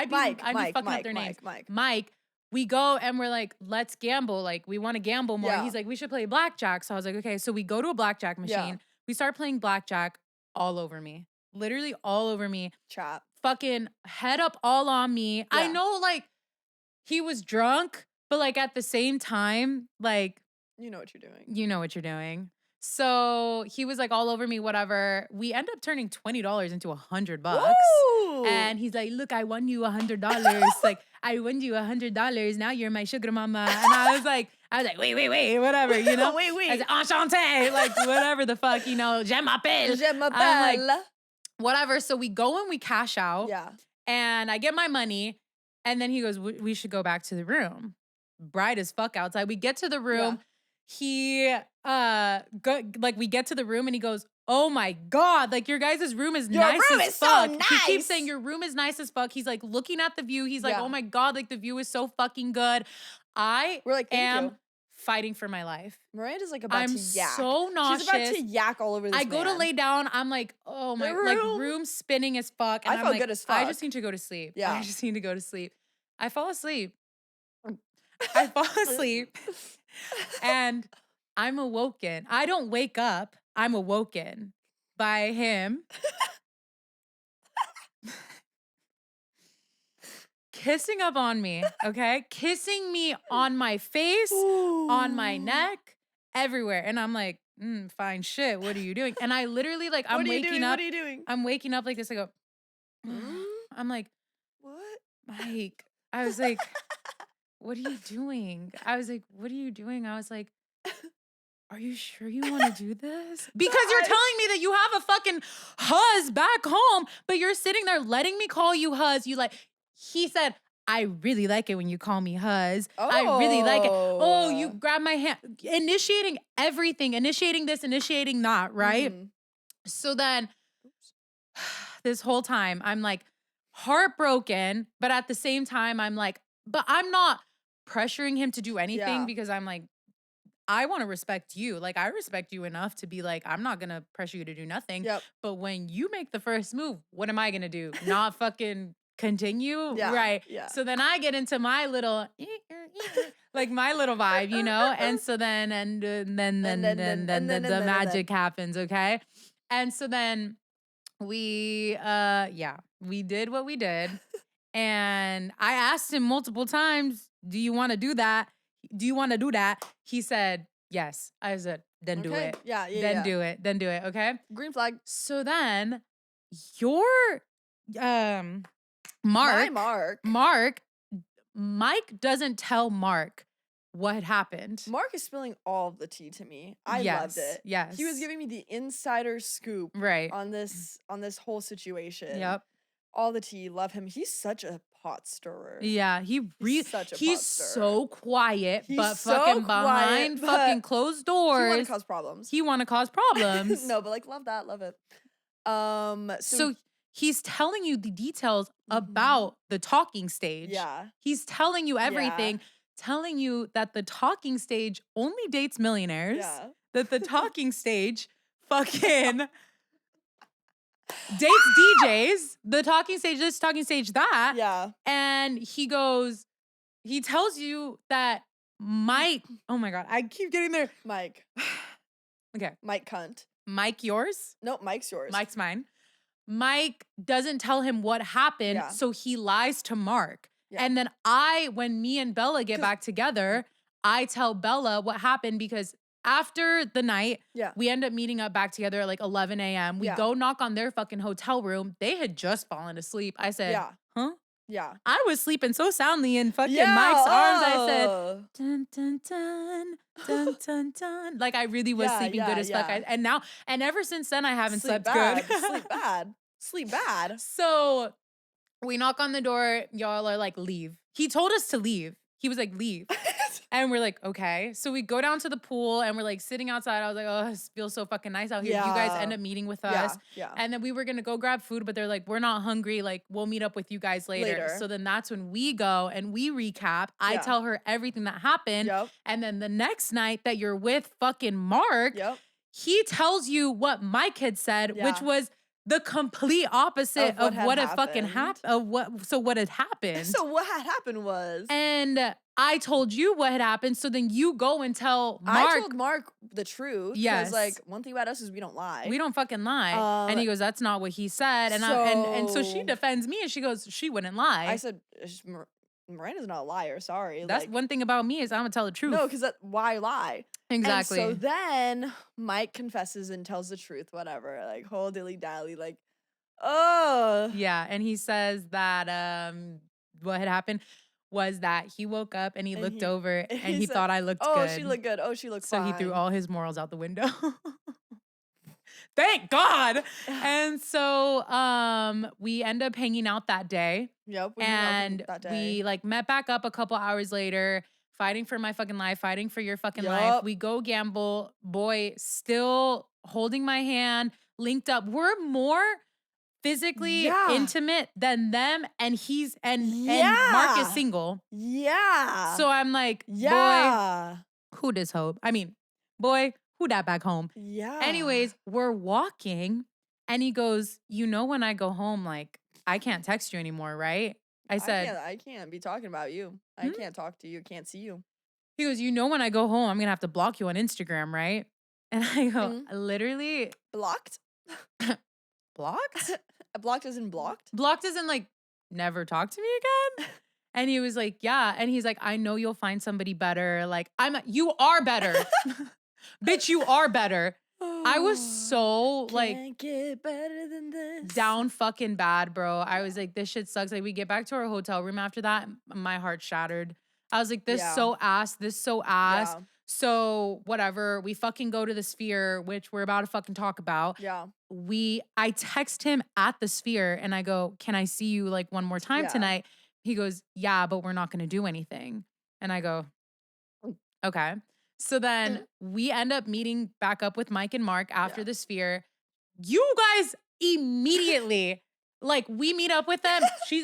be fucking up their names. Mike, we go and we're like, let's gamble. Like, we want to gamble more. Yeah. He's like, we should play blackjack. So I was like, okay. So we go to a blackjack machine. Yeah. We start playing blackjack all over me. Literally all over me. Trap. Fucking head up all on me. I Yeah. know, like, he was drunk, but like at the same time, like, You know what you're doing. you know what you're doing. So he was like all over me, whatever. We end up turning $20 into $100. Woo! And he's like, look, I won you $100. Like, I won you $100. Now you're my sugar mama. And I was like, wait, whatever, you know? Wait. I was like, enchanté, like whatever the fuck, you know, je m'appelle. Je I'm like, m'appelle. whatever. So we go and we cash out. Yeah. And I get my money. And then he goes, we should go back to the room. Bright as fuck outside. We get to the room. He we get to the room and he goes, oh my God, like your guys' room is nice as fuck. So nice. He keeps saying your room is nice as fuck. He's like looking at the view. He's like, oh my God, like the view is so fucking good. We're like, thank you. Fighting for my life. Miranda's like about to yak. I'm so nauseous. She's about to yak all over this I go to lay down. I'm like, oh my, like room spinning as fuck. And I felt like, good as fuck. I just need to go to sleep. Yeah. I just need to go to sleep. I fall asleep. I fall asleep and I'm awoken. I don't wake up. I'm awoken by him kissing up on me, okay? Kissing me on my face, on my neck, everywhere. And I'm like, fine shit. What are you doing? And I literally like, I'm waking up. What are you doing? I'm waking up like this. I go, I'm like, what? Mike. I was like, what are you doing? I was like, what are you doing? I was like, are you sure you want to do this? Because you're telling me that you have a fucking huzz back home, but you're sitting there letting me call you huzz. He said, I really like it when you call me huzz. I really like it. Oh, you grab my hand, initiating everything, initiating this, initiating that, right? So then this whole time I'm like heartbroken, but at the same time I'm like, but I'm not pressuring him to do anything because I'm like, I want to respect you. Like, I respect you enough to be like, I'm not going to pressure you to do nothing. Yep. But when you make the first move, what am I going to do? Not fucking continue? Yeah. Right. Yeah. So then I get into my little, like my little vibe, you know? And so then, then the magic happens. Okay. And so then we did what we did. And I asked him multiple times, do you want to do that? Do you want to do that? He said, yes. I said, then do it. Yeah. Then do it. Then do it. Okay. Green flag. So then your Mike doesn't tell Mark what happened. Mark is spilling all of the tea to me. I loved it. Yes. He was giving me the insider scoop right on this whole situation. Yep. All the tea. Love him. He's such a pot stirrer. Yeah, he's so quiet, but so fucking quiet, behind fucking closed doors. He want to cause problems. He want to cause problems. No, but like love that, love it. So he's telling you the details about the talking stage. Yeah. He's telling you everything, telling you that the talking stage only dates millionaires. Yeah. That the talking stage fucking dates DJs, the talking stage this, talking stage that. Yeah. And he tells you that Mike, oh my God, I keep getting there. Mike. Okay. Mike cunt. Mike yours? No, Mike's yours. Mike's mine. Mike doesn't tell him what happened, so he lies to Mark. Yeah. And then when me and Bella get back together, I tell Bella what happened because after the night, we end up meeting up back together at like 11 a.m. We go knock on their fucking hotel room. They had just fallen asleep. I said, huh? Yeah. I was sleeping so soundly in fucking Mike's arms. I said, dun, dun, dun, dun, dun, dun. Like I really was sleeping good as fuck. And ever since then, I haven't slept good. Sleep bad. So we knock on the door. Y'all are like, leave. He told us to leave. He was like, leave. And we're like, okay. So we go down to the pool and we're like sitting outside. I was like, oh, this feels so fucking nice out here. You guys end up meeting with us. Yeah. And then we were going to go grab food, but they're like, we're not hungry. Like, we'll meet up with you guys later. So then that's when we go and we recap. I tell her everything that happened. And then the next night that you're with fucking Mark, he tells you what Mike had said, which was the complete opposite of what had fucking happened. So what had happened. So what had happened was. And I told you what had happened. So then you go and tell Mark. I told Mark the truth. Yes. Because like one thing about us is we don't lie. We don't fucking lie. And he goes, that's not what he said. And so she defends me and she goes, she wouldn't lie. I said, Miranda's not a liar. Sorry. That's one thing about me is I'm gonna tell the truth. No, because why lie? And so Exactly. then Mike confesses and tells the truth, whatever. Like, whole dilly-dally, like, oh. Yeah, and he says that, what had happened was that he woke up and he And looked over and he he said, thought I looked "Oh, she good. looked good. Oh, she looked So he threw fine." all his morals out the window. Thank God. And so we end up hanging out that day. Yep, we hung out And that day. we like met back up a couple hours later, fighting for my fucking life, fighting for your fucking life. Yup. We go gamble. Boy, still holding my hand, linked up. We're more physically Yeah. intimate than them, and he's and Mark is Yeah. single. Yeah. So I'm like, boy, Yeah. who this hope? I mean, boy, who that back home? Yeah. Anyways, we're walking and he goes, "You know, when I go home, like, I can't text you anymore, right?" I said, I can't be talking about you. I "Hmm?" can't talk to you, can't see you. He goes, "You know, when I go home, I'm gonna have to block you on Instagram, right?" And I go, Mm. literally, Blocked? blocked? Blocked as in blocked? Blocked isn't like, never talk to me again? And he was like, "Yeah." And he's like, "I know you'll find somebody better. Like, you are better. Bitch, you are better." I was so like Can't get better than this. down fucking bad, bro. I was like, this shit sucks. Like, we get back to our hotel room after that, my heart shattered. I was like, this Yeah. so ass, this so ass. Yeah. So whatever, we fucking go to the Sphere, which we're about to fucking talk about. Yeah. I text him at the Sphere and I go, "Can I see you like one more time Yeah. tonight?" He goes, "Yeah, but we're not gonna do anything." And I go, "Okay." So then we end up meeting back up with Mike and Mark after Yeah. the Sphere. You guys immediately, like, we meet up with them.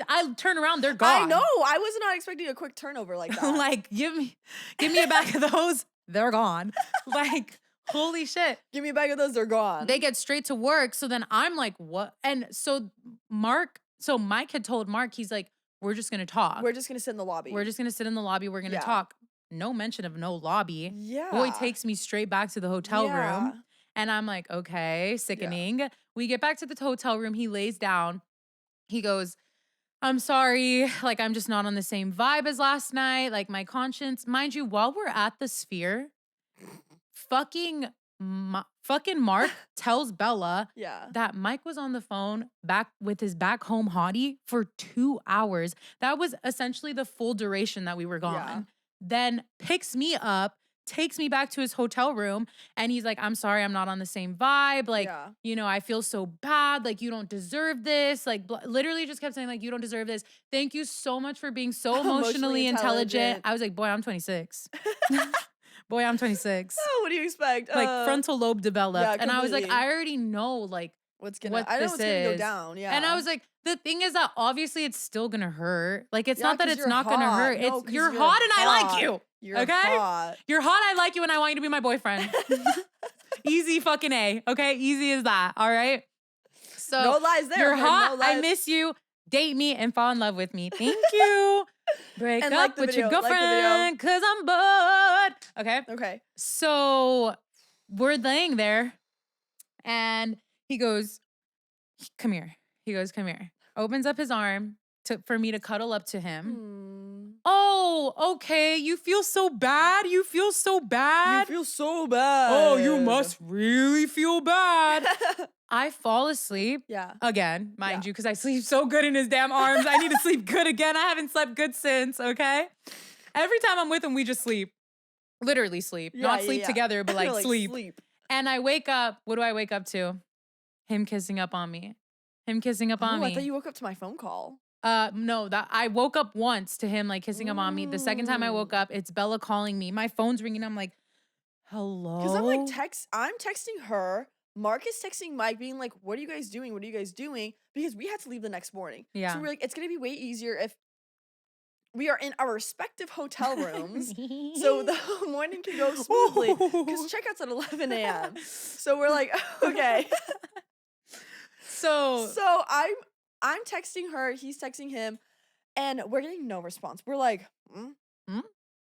I turn around, they're gone. I know. I was not expecting a quick turnover like that. Like, give me a bag of those. They're gone. Like, holy shit. Give me a bag of those, they're gone. They get straight to work. So then I'm like, what? And so Mike had told Mark, he's like, "We're just gonna talk. We're just gonna sit in the lobby. We're just gonna sit in the lobby. We're gonna Yeah. talk." No mention of no lobby. Yeah. Boy takes me straight back to the hotel Yeah. room. And I'm like, okay, sickening. We get back to the hotel room. He lays down. He goes, "I'm sorry. Like, I'm just not on the same vibe as last night. Like, my conscience." Mind you, while we're at the Sphere, fucking Mark tells Bella Yeah. that Mike was on the phone back with his back home hottie for 2 hours. That was essentially the full duration that we were gone. Yeah. Then picks me up, takes me back to his hotel room, and he's like, "I'm sorry, I'm not on the same vibe. Like, Yeah. you know, I feel so bad. Like, you don't deserve this." Like, literally just kept saying, like, "You don't deserve this. Thank you so much for being so emotionally intelligent." I was like, boy, I'm 26. Boy, I'm 26. Oh, what do you expect? Like, frontal lobe developed. yeah, And I was like, completely. I already know, like, I know what what's this gonna go is. down. Yeah. And I was like, the thing is that obviously it's still gonna hurt. Like, it's Yeah, not that 'cause it's you're not gonna hot. hurt. No, It's 'cause you're you're hot and I like hot. you. You're Okay? hot. You're hot, I like you, and I want you to be my boyfriend. Easy fucking A. Okay? Easy as that. All right. So No lies there. you're man, hot. No I lies. miss you. Date me and fall in love with me. Thank you. Break And up like the with your video, like the video. girlfriend because I'm bored. Okay. Okay. So we're laying there and he goes, "Come here." He goes, "Come here." Opens up his arm for me to cuddle up to him. "Oh, okay. You feel so bad? You feel so bad?" You feel so bad. "Oh, you must really feel bad." I fall asleep. Yeah. Again, mind Yeah. you, because I sleep so good in his damn arms. I need to sleep good again. I haven't slept good since, okay? Every time I'm with him, we just sleep. Literally sleep. Yeah, Not yeah, sleep yeah. together, but like, sleep. Sleep. And I wake up. What do I wake up to? Him kissing up on me. Him kissing up on Oh, me. I thought you woke up to my phone call. No, that I woke up once to him like kissing up on me. The second time I woke up, it's Bella calling me. My phone's ringing. I'm like, hello? Because I'm like I'm texting her. Mark is texting Mike, being like, "What are you guys doing? What are you guys doing?" Because we had to leave the next morning. Yeah. So we're like, it's gonna be way easier if we are in our respective hotel rooms, so the morning can go smoothly. Because checkout's at 11 a.m. So we're like, okay. So I'm texting her, he's texting him, and we're getting no response. We're like,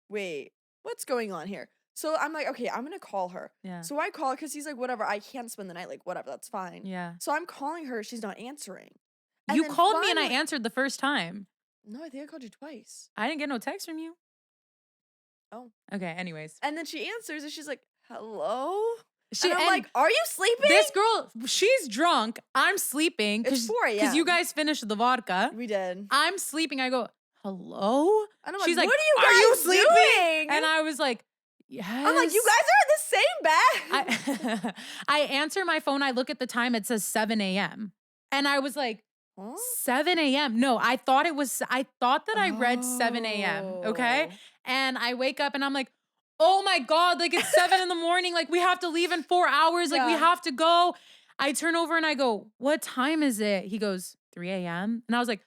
wait, what's going on here? So I'm like, okay, I'm gonna call her. Yeah. So I call her because he's like, whatever, I can't spend the night. Like, whatever, that's fine. Yeah. So I'm calling her, she's not answering. And You then called me and I finally- answered the first time. No, I think I called you twice. I didn't get no text from you. Oh. Okay, anyways. And then she answers and she's like, hello? And I'm like, are you sleeping? This girl, she's drunk. I'm sleeping. It's 4 a.m. Because you guys finished the vodka. We did. I'm sleeping. I go, hello? And I'm She's like, like, what are you guys doing? And I was like, yes. I'm like, you guys are in the same bed. I answer my phone. I look at the time. It says 7 a.m. And I was like, huh? 7 a.m. No, I thought that I read 7 a.m. Okay. And I wake up and I'm like, oh my God, like it's 7 in the morning. Like we have to leave in 4 hours. Like we have to go. I turn over and I go, what time is it? He goes, 3 a.m. And I was like,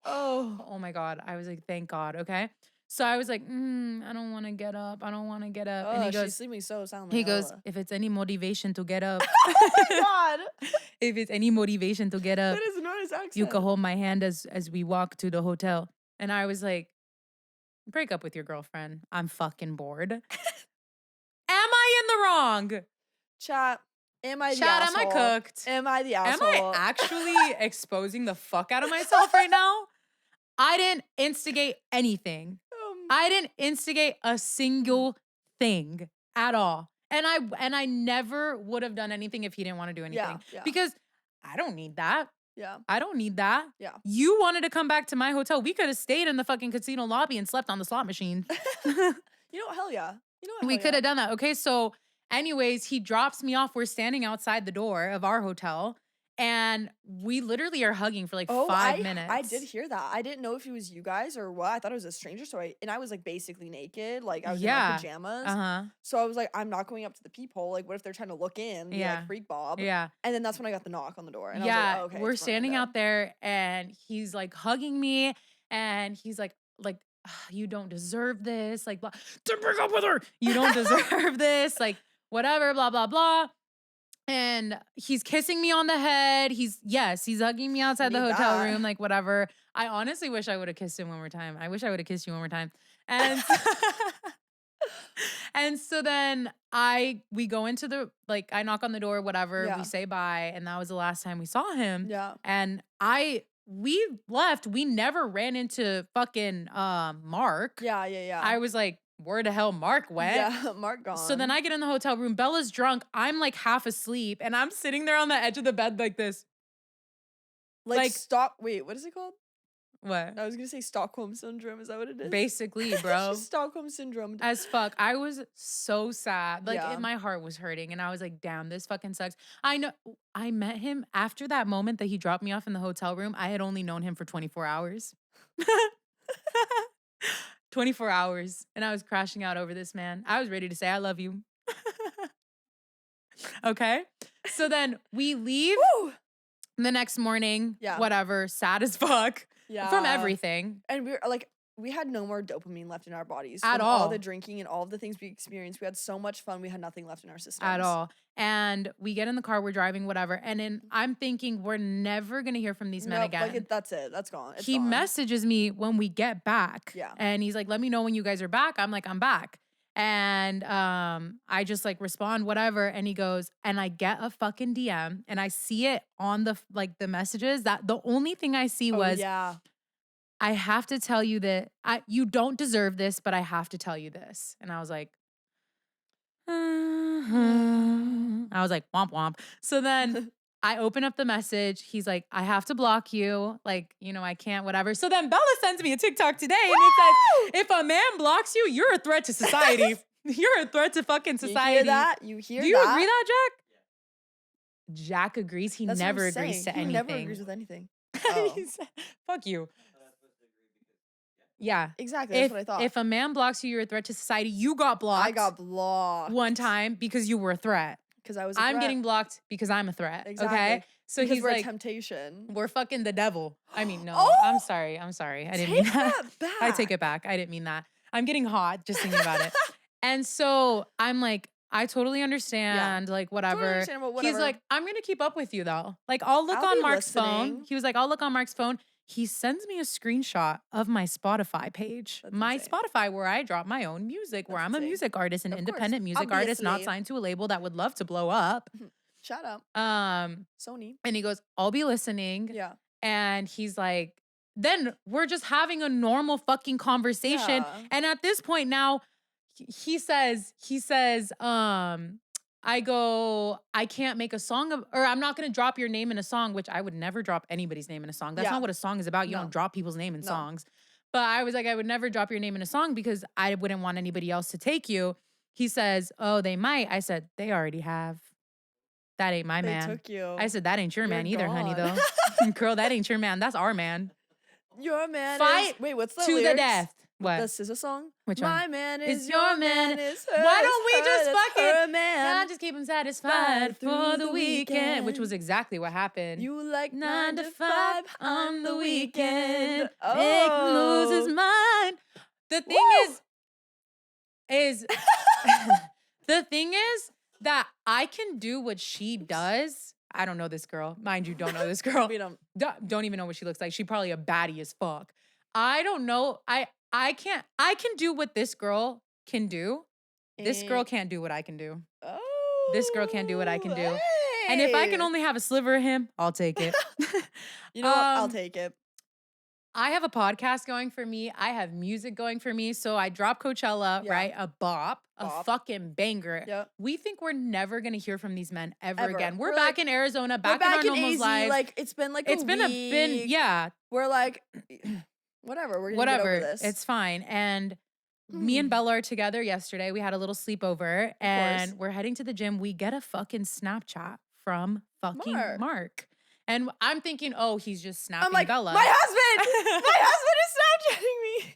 oh my God. I was like, thank God. Okay. So I was like, I don't want to get up. I don't want to get up. And he goes, she's sleeping so soundly. he goes, if it's any motivation to get up. Oh my God. If it's any motivation to get up. That is not his accent. You can hold my hand as we walk to the hotel. And I was like, break up with your girlfriend. I'm fucking bored. Am I in the wrong? Chat, am I the Chat, asshole? am I cooked? Am I the asshole? Am I actually exposing the fuck out of myself right now? I didn't instigate anything. I didn't instigate a single thing at all. And I never would have done anything if he didn't want to do anything. Yeah. Because I don't need that. Yeah. I don't need that. Yeah. You wanted to come back to my hotel. We could have stayed in the fucking casino lobby and slept on the slot machine. You know what? Hell yeah. We could have done that. Okay. So, anyways, he drops me off. We're standing outside the door of our hotel. And we literally are hugging for like 5 minutes. I did hear that. I didn't know if it was you guys or what. I thought it was a stranger. So I was like basically naked. Like I was in my pajamas. So I was like, I'm not going up to the peephole. Like, what if they're trying to look in? Be like freak Bob. Yeah. And then that's when I got the knock on the door. And I was like, oh, okay. We're standing out there and he's like hugging me and he's like, you don't deserve this. Like, blah, to break up with her. You don't deserve this. Like, whatever, blah, blah, blah. And he's kissing me on the head. He's hugging me outside the hotel room, like whatever. I honestly wish I would have kissed him one more time. I wish I would have kissed you one more time. And and so then we go into the, like, I knock on the door, whatever. We say bye. And that was the last time we saw him. Yeah. And we left. We never ran into fucking Mark. Yeah. I was like, where the hell Mark went? Yeah, Mark gone. So then I get in the hotel room. Bella's drunk. I'm like half asleep. And I'm sitting there on the edge of the bed like this. Wait, what is it called? What? I was going to say Stockholm Syndrome. Is that what it is? Basically, bro. Stockholm Syndrome. As fuck. I was so sad. Like, my heart was hurting. And I was like, damn, this fucking sucks. I know. I met him after that moment that he dropped me off in the hotel room. I had only known him for 24 hours. 24 hours. And I was crashing out over this man. I was ready to say, I love you. Okay. So then we leave the next morning. Yeah. Whatever. Sad as fuck. Yeah. From everything. And we had no more dopamine left in our bodies. At all. All the drinking and all of the things we experienced. We had so much fun. We had nothing left in our systems. At all. And we get in the car, we're driving, whatever. And then I'm thinking we're never going to hear from these men again. Like that's it. That's gone. He messages me when we get back. Yeah. And he's like, let me know when you guys are back. I'm like, I'm back. And I just like respond, whatever. And he goes, and I get a fucking DM and I see it on the messages. That the only thing I see was, I have to tell you that you don't deserve this, but I have to tell you this. And I was like, womp womp. So then I open up the message. He's like, I have to block you. Like, I can't, whatever. So then Bella sends me a TikTok today and it says, if a man blocks you, you're a threat to society. You're a threat to fucking society. You hear that? Do you agree that, Jack? Yeah. Jack agrees. He never agrees to anything. He never agrees with anything. Fuck you. Yeah. Exactly. That's what I thought. If a man blocks you, you're a threat to society. You got blocked. I got blocked. One time because you were a threat. Because I was I'm getting blocked because I'm a threat. Exactly. Okay? So because he's we're like, a temptation. We're fucking the devil. I mean, no. Oh! I'm sorry. I didn't mean that. Back. I take it back. I didn't mean that. I'm getting hot just thinking about it. And so I'm like, I totally understand, like, whatever. Totally understandable, whatever. He's like, I'm going to keep up with you, though. Like, I'll look on Mark's phone. He was like, I'll look on Mark's phone. He sends me a screenshot of my Spotify page. My Spotify, where I drop my own music, where I'm a music artist, an independent music artist, not signed to a label that would love to blow up. Shout out. Sony. And he goes, I'll be listening. Yeah. And he's like, then we're just having a normal fucking conversation. Yeah. And at this point now, he says, I go, I can't make a song or I'm not going to drop your name in a song, which I would never drop anybody's name in a song. That's Yeah. not what a song is about. You No. don't drop people's name in No. songs. But I was like, I would never drop your name in a song because I wouldn't want anybody else to take you. He says, oh, they might. I said, they already have. That ain't my They man. took you. I said, that ain't your man either, honey, gone. though. Girl, that ain't your man. That's our man. Your man Fight is. Wait, what's the to lyrics? the death. What? The SZA song? Which one? My man is It's your man is her. Why don't we just it's fucking her man? God just keep him satisfied for the weekend, which was exactly what happened. You like 9 to 5 on the weekend. Oh. Make him lose his mind. The thing is the thing is that I can do what she does. I don't know this girl. Mind you, don't know this girl. We don't. Don't even know what she looks like. She probably a baddie as fuck. I don't know. I can do what this girl can do. This girl can't do what I can do. Oh. This girl can't do what I can do. Hey. And if I can only have a sliver of him, I'll take it. You know what? I'll take it. I have a podcast going for me. I have music going for me. So I drop Coachella, right? A bop, a fucking banger. Yep. We think we're never going to hear from these men ever again. We're We're back like- in Arizona, We're back back in our in normal AZ. lives. Like it's been like It's a been week. yeah. We're like, whatever. We're gonna Whatever. get over this. It's fine. And me and Bella are together yesterday. We had a little sleepover and we're heading to the gym. We get a fucking Snapchat from fucking Mark. And I'm thinking, oh, he's just snapping I'm like, Bella. my husband! My husband is Snapchatting me.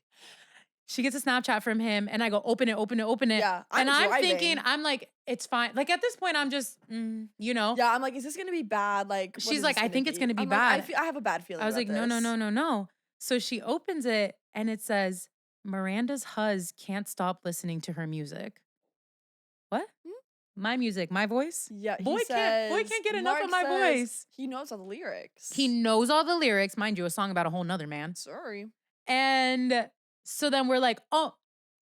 She gets a Snapchat from him and I go, open it. Yeah, and I'm driving. thinking, I'm like, it's fine. Like at this point, I'm just, you know. Yeah, I'm like, is this gonna be bad? Like, what She's is like, this I think it's gonna be I'm bad. Like, I have a bad feeling. I was about like, no. this. So she opens it and it says, Miranda's hus can't stop listening to her music. What? My music, my voice? Yeah, boy can't get enough of my voice. He knows all the lyrics. He knows all the lyrics, mind you, a song about a whole nother man. Sorry. And so then we're like, oh.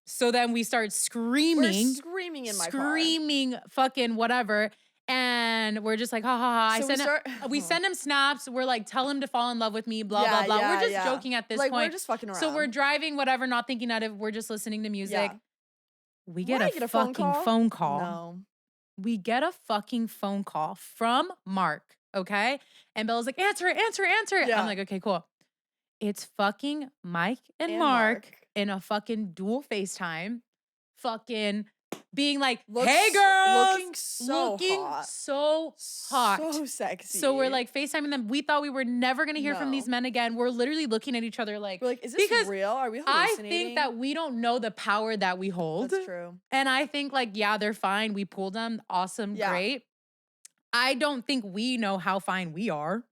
So then we start screaming. We're screaming in my car. Screaming fucking whatever. And we're just like, ha ha ha. So we send him snaps. We're like, tell him to fall in love with me, blah, blah, blah. We're just joking at this point. We're just fucking around. So we're driving, whatever, not thinking out of, we're just listening to music. Yeah. We get a fucking phone call. No. We get a fucking phone call from Mark, okay? And Bella's like, answer it. Yeah. I'm like, okay, cool. It's fucking Mike and Mark in a fucking dual FaceTime, fucking being like, hey girls. Looking so hot. So hot. So sexy. So we're like FaceTiming them. We thought we were never gonna hear from these men again. We're literally looking at each other like, we're like, is this real? Are we hallucinating? I think that we don't know the power that we hold. That's true. And I think like, yeah, they're fine. We pulled them. Awesome. Yeah. Great. I don't think we know how fine we are.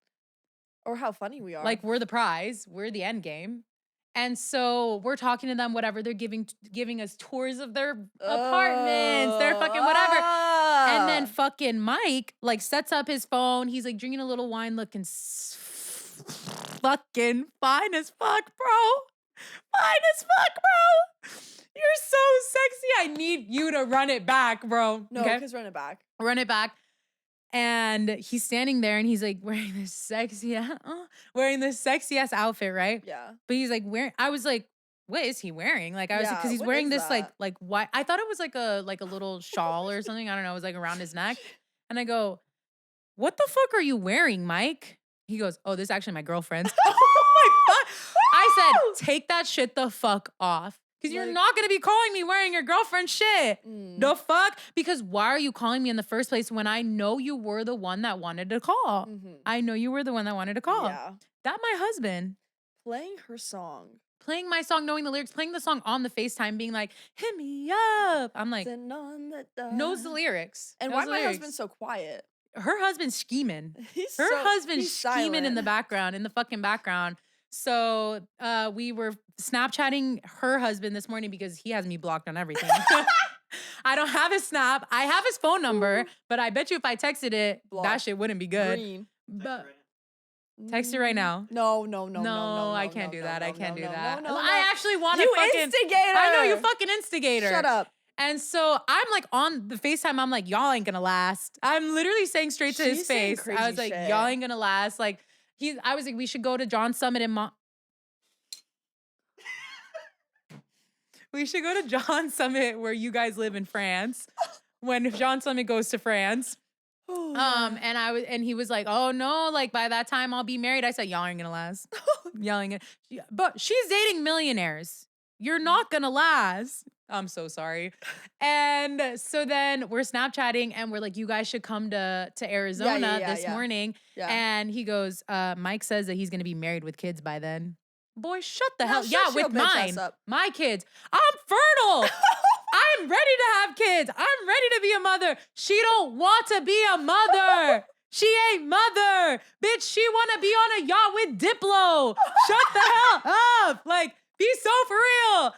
Or how funny we are. Like we're the prize. We're the end game. And so we're talking to them, whatever. They're giving us tours of their apartments, their fucking whatever. And then fucking Mike like sets up his phone. He's like drinking a little wine, looking fucking fine as fuck, bro. Fine as fuck, bro. You're so sexy. I need you to run it back, bro. No, because run it back. Run it back. And he's standing there and he's like wearing this sexy ass outfit, right? Yeah. But he's like I was like, what is he wearing? Like I was because he's wearing this like white. I thought it was like a little shawl or something. I don't know. It was like around his neck. And I go, what the fuck are you wearing, Mike? He goes, oh, this is actually my girlfriend's. Oh my God. I said, take that shit the fuck off. Because you're not going to be calling me wearing your girlfriend's shit. The fuck? Because why are you calling me in the first place when I know you were the one that wanted to call? I know you were the one that wanted to call. Yeah. That my husband. Playing her song. Playing my song, knowing the lyrics, playing the song on the FaceTime, being like, hit me up. I'm like, knows the lyrics. And why my husband so quiet? Her husband's scheming. He's scheming silent. in the background, in the fucking background. So we were Snapchatting her husband this morning because he has me blocked on everything. I don't have his Snap. I have his phone number, but I bet you if I texted it, that shit wouldn't be good. Green. But text it right now. No, I can't do that. I can't do that. No. I actually want to you fucking instigator. I know, you fucking instigator. Shut up. And so I'm like on the FaceTime, I'm like, y'all ain't gonna last. I'm literally saying straight to his face. I was like, y'all ain't gonna last. Like I was like, we should go to John Summit in We should go to John Summit where you guys live in France. When John Summit goes to France. Oh, yeah. And he was like, "Oh no, like by that time I'll be married." I said, "Y'all aren't gonna last." Yelling it. But she's dating millionaires. You're not gonna last. I'm so sorry. And so then we're Snapchatting and we're like, you guys should come to Arizona this morning. Yeah. And he goes, Mike says that he's gonna be married with kids by then. Boy, shut the hell. shut Yeah, your with bitch mine. ass up. My kids. I'm fertile. I'm ready to have kids. I'm ready to be a mother. She don't want to be a mother. She ain't mother. Bitch, she want to be on a yacht with Diplo. Shut the hell up. Like, be so for real.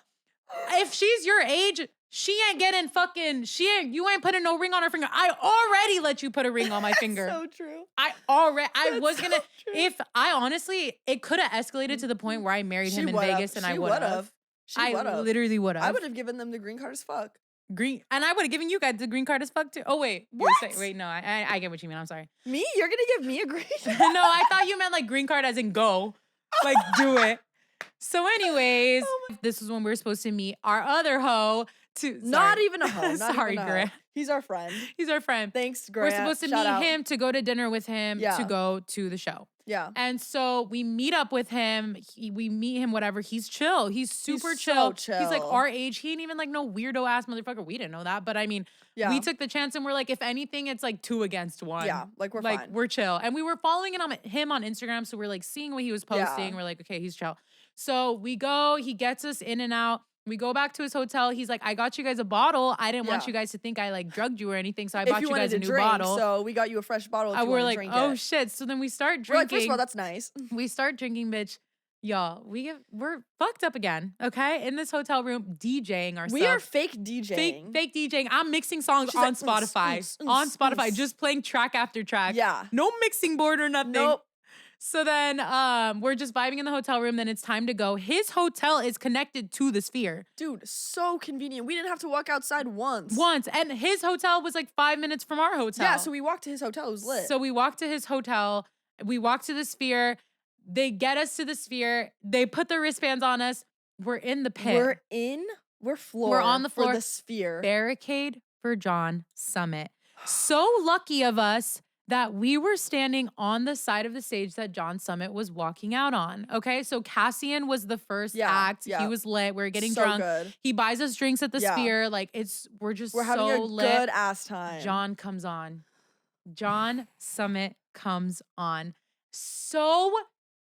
If she's your age, she ain't getting fucking, you ain't putting no ring on her finger. I already let you put a ring on my finger. So true. If I honestly, it could have escalated to the point where I married him in Vegas and I would have. I literally would have. I would have given them the green card as fuck. And I would have given you guys the green card as fuck too. Oh wait, what? Wait, no, I get what you mean. I'm sorry. Me? You're gonna give me a green? No, I thought you meant like green card as in go, like do it. So, anyways, this is when we were supposed to meet our other hoe. Not even a hoe. Sorry, Grant. He's our friend. He's our friend. Thanks, Grant. We're supposed to meet him to go to dinner with him to go to the show. Yeah. And so we meet up with him. We meet him, whatever. He's chill. He's super chill. So chill. He's like our age. He ain't even like no weirdo ass motherfucker. We didn't know that. But I mean, we took the chance and we're like, if anything, it's like 2 against 1. Yeah, like we're fine. We're chill. And we were following him on Instagram. So we're like seeing what he was posting. Yeah. We're like, okay, he's chill. So we go, he gets us in and out. We go back to his hotel. He's like, I got you guys a bottle. I didn't want you guys to think I like drugged you or anything. So I bought you guys a new bottle. So we got you a fresh bottle. We're like, oh shit. So then we start drinking. We're like, first of all, that's nice. We start drinking, bitch. Y'all, we're fucked up again, okay? In this hotel room, DJing ourselves. We are fake DJing. Fake DJing. I'm mixing songs on Spotify. On Spotify, just playing track after track. Yeah. No mixing board or nothing. Nope. So then we're just vibing in the hotel room. Then it's time to go. His hotel is connected to the Sphere. Dude, so convenient. We didn't have to walk outside once. And his hotel was like 5 minutes from our hotel. Yeah, so we walked to his hotel. It was lit. So we walked to his hotel. We walked to the Sphere. They get us to the Sphere. They put the wristbands on us. We're in the pit. We're on the floor for the Sphere. Barricade for John Summit. So lucky of us that we were standing on the side of the stage that John Summit was walking out on. Okay, so Cassian was the first act. Yeah. He was lit. We were getting drunk. Good. He buys us drinks at the Sphere. Like we're having a lit. Good ass time. John comes on. John Summit comes on. So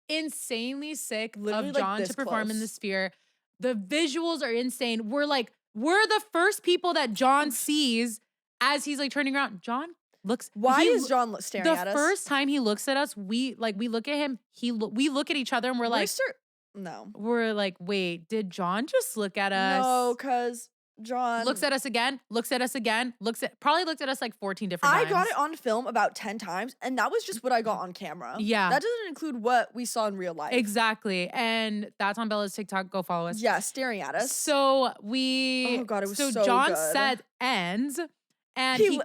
insanely sick literally of John to perform in the Sphere. The visuals are insane. We're the first people that John sees as he's like turning around. John looks. Why is John staring at us? The first time he looks at us, we look at him. We look at each other and we're like, no. We're like, wait, did John just look at us? No, because John looks at us again, probably looked at us like 14 different times. I got it on film about 10 times, and that was just what I got on camera. Yeah. That doesn't include what we saw in real life. Exactly. And that's on Bella's TikTok. Go follow us. Yeah, staring at us. So oh God, it was so John's good. set ends, and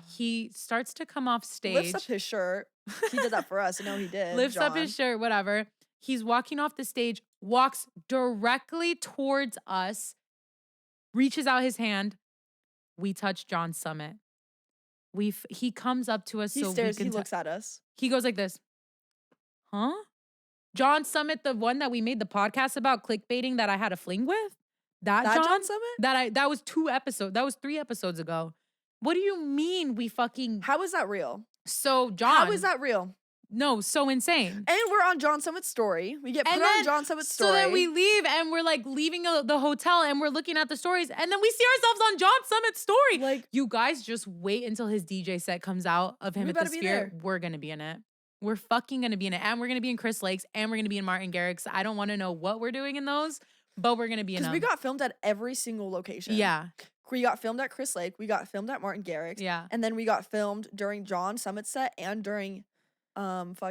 he starts to come off stage. Lifts up his shirt. He did that for us. I know he did. Lifts up his shirt, whatever. He's walking off the stage, walks directly towards us, reaches out his hand. We touch John Summit. He comes up to us. He stares. He looks at us. He goes like this. Huh? John Summit, the one that we made the podcast about clickbaiting that I had a fling with? That John Summit? That was 3 episodes ago. What do you mean we fucking... How is that real? So John... How is that real? No, so insane. And we're on John Summit's story. We get put on John Summit's story. So then we leave and we're like leaving the hotel and we're looking at the stories and then we see ourselves on John Summit's story. Like, you guys just wait until his DJ set comes out of him at the Sphere. We're going to be in it. We're fucking going to be in it. And we're going to be in Chris Lake's and we're going to be in Martin Garrix. I don't want to know what we're doing in those, but we're going to be in them. Because we got filmed at every single location. Yeah. We got filmed at Chris Lake. We got filmed at Martin Garrix. Yeah. And then we got filmed during John Summit's set and during Chris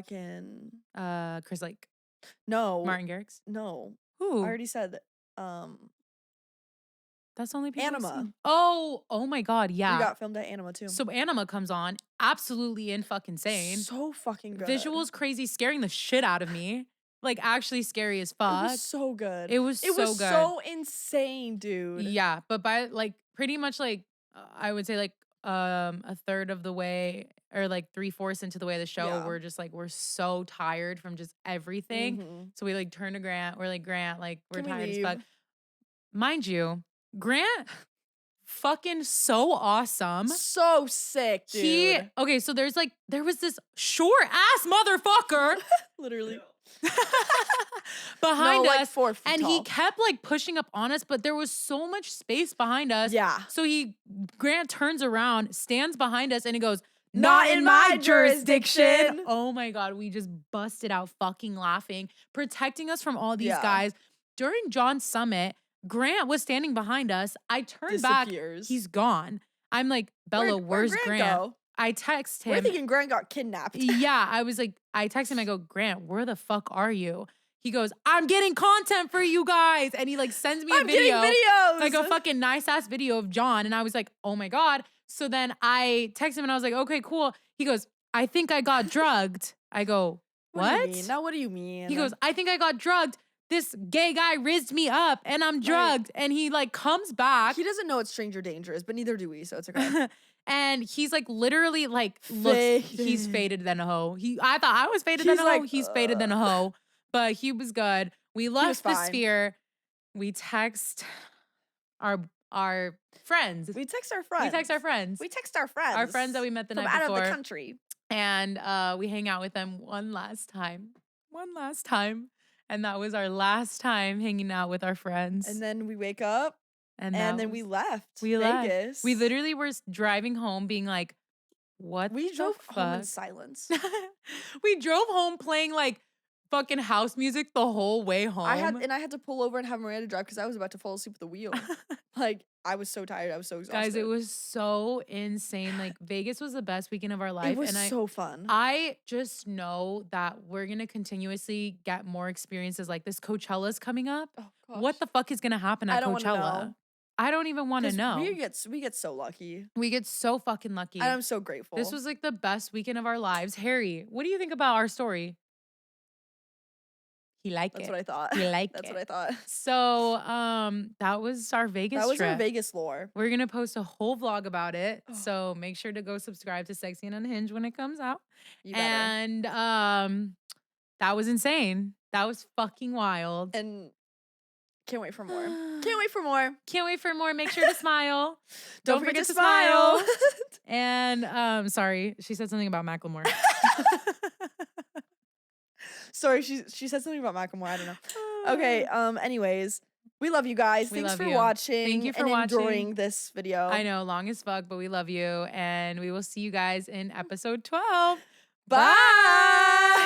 Lake. No. Martin Garrix? No. Who? I already said that's only people. Anima. Oh my God, yeah. We got filmed at Anima too. So Anima comes on, absolutely in fucking insane. So fucking good. Visuals crazy, scaring the shit out of me. like actually scary as It fuck. was so good. It was It so was good. so insane, dude. Yeah, but by like pretty much like I would say like a third of the way or like 3/4 into the way of the show, Yeah. we're so tired from just everything. Mhm. So we like turn to Grant. We're like, Grant, like we're Can we tired as leave? fuck. Mind you, Grant fucking so awesome. So sick, dude. Okay, so there was this short ass motherfucker Literally. behind No, like us, 4 feet and he tall. kept like pushing up on us, but there was so much space behind us. Yeah. So Grant turns around, stands behind us, and he goes, Not "Not in in my my jurisdiction." jurisdiction." Oh my god, we just busted out fucking laughing, protecting us from all these Yeah. guys. During John's summit, Grant was standing behind us. I turned back, Disappears. he's gone. I'm like, Bella, Where'd where's Grant? go? I text We're him. thinking Grant got kidnapped. Yeah, I was like, I text him, I go, Grant, where the fuck are you? He goes, I'm getting content for you guys. And he like sends me a I'm getting video, videos. like a fucking nice ass video of John. And I was like, oh my God. So then I text him and I was like, okay, cool. He goes, I think I got drugged. I go, what? do you mean? Now what do you mean? He goes, I think I got drugged. This gay guy rizzed me up and I'm drugged. And he like comes back. He doesn't know what stranger danger is, but neither do we, so it's okay. And he's like literally like looks, he's faded than a hoe. I thought I was faded than a hoe. He's faded than a hoe. But he was good. We left the sphere. We text our friends. We text our friends. We text our friends. We text our friends. Our friends that we met the night out before. of the country. And we hang out with them one last time. One last time. And that was our last time hanging out with our friends. And then we wake up. And then we left. We Vegas. left. We literally were driving home being like, what we the drove fuck? home in silence. We drove home playing like fucking house music the whole way home. I had to pull over and have Miranda drive because I was about to fall asleep at the wheel. Like, I was so tired. I was so exhausted. Guys, it was so insane. Like, Vegas was the best weekend of our life. It was so fun. I just know that we're going to continuously get more experiences like this. Coachella's coming up. Oh, gosh. What the fuck is going to happen at Coachella? Know. I don't even want to know. We get so lucky. We get so fucking lucky. And I'm so grateful. This was like the best weekend of our lives. Harry, what do you think about our story? He liked it. That's what I thought. He liked it. That's what I thought. So, that was our Vegas trip. That was our Vegas lore. We're going to post a whole vlog about it. Oh. So, make sure to go subscribe to Sexy and Unhinged when it comes out. You better. And that was insane. That was fucking wild. And can't wait for more. Can't wait for more. Can't wait for more. Make sure to smile. Don't forget to smile. And sorry, she said something about Macklemore. Sorry, she said something about Macklemore. I don't know. Okay. Anyways, we love you guys. Thanks for watching. Thank you for watching. Enjoying this video. I know, long as fuck, but we love you, and we will see you guys in episode 12. Bye.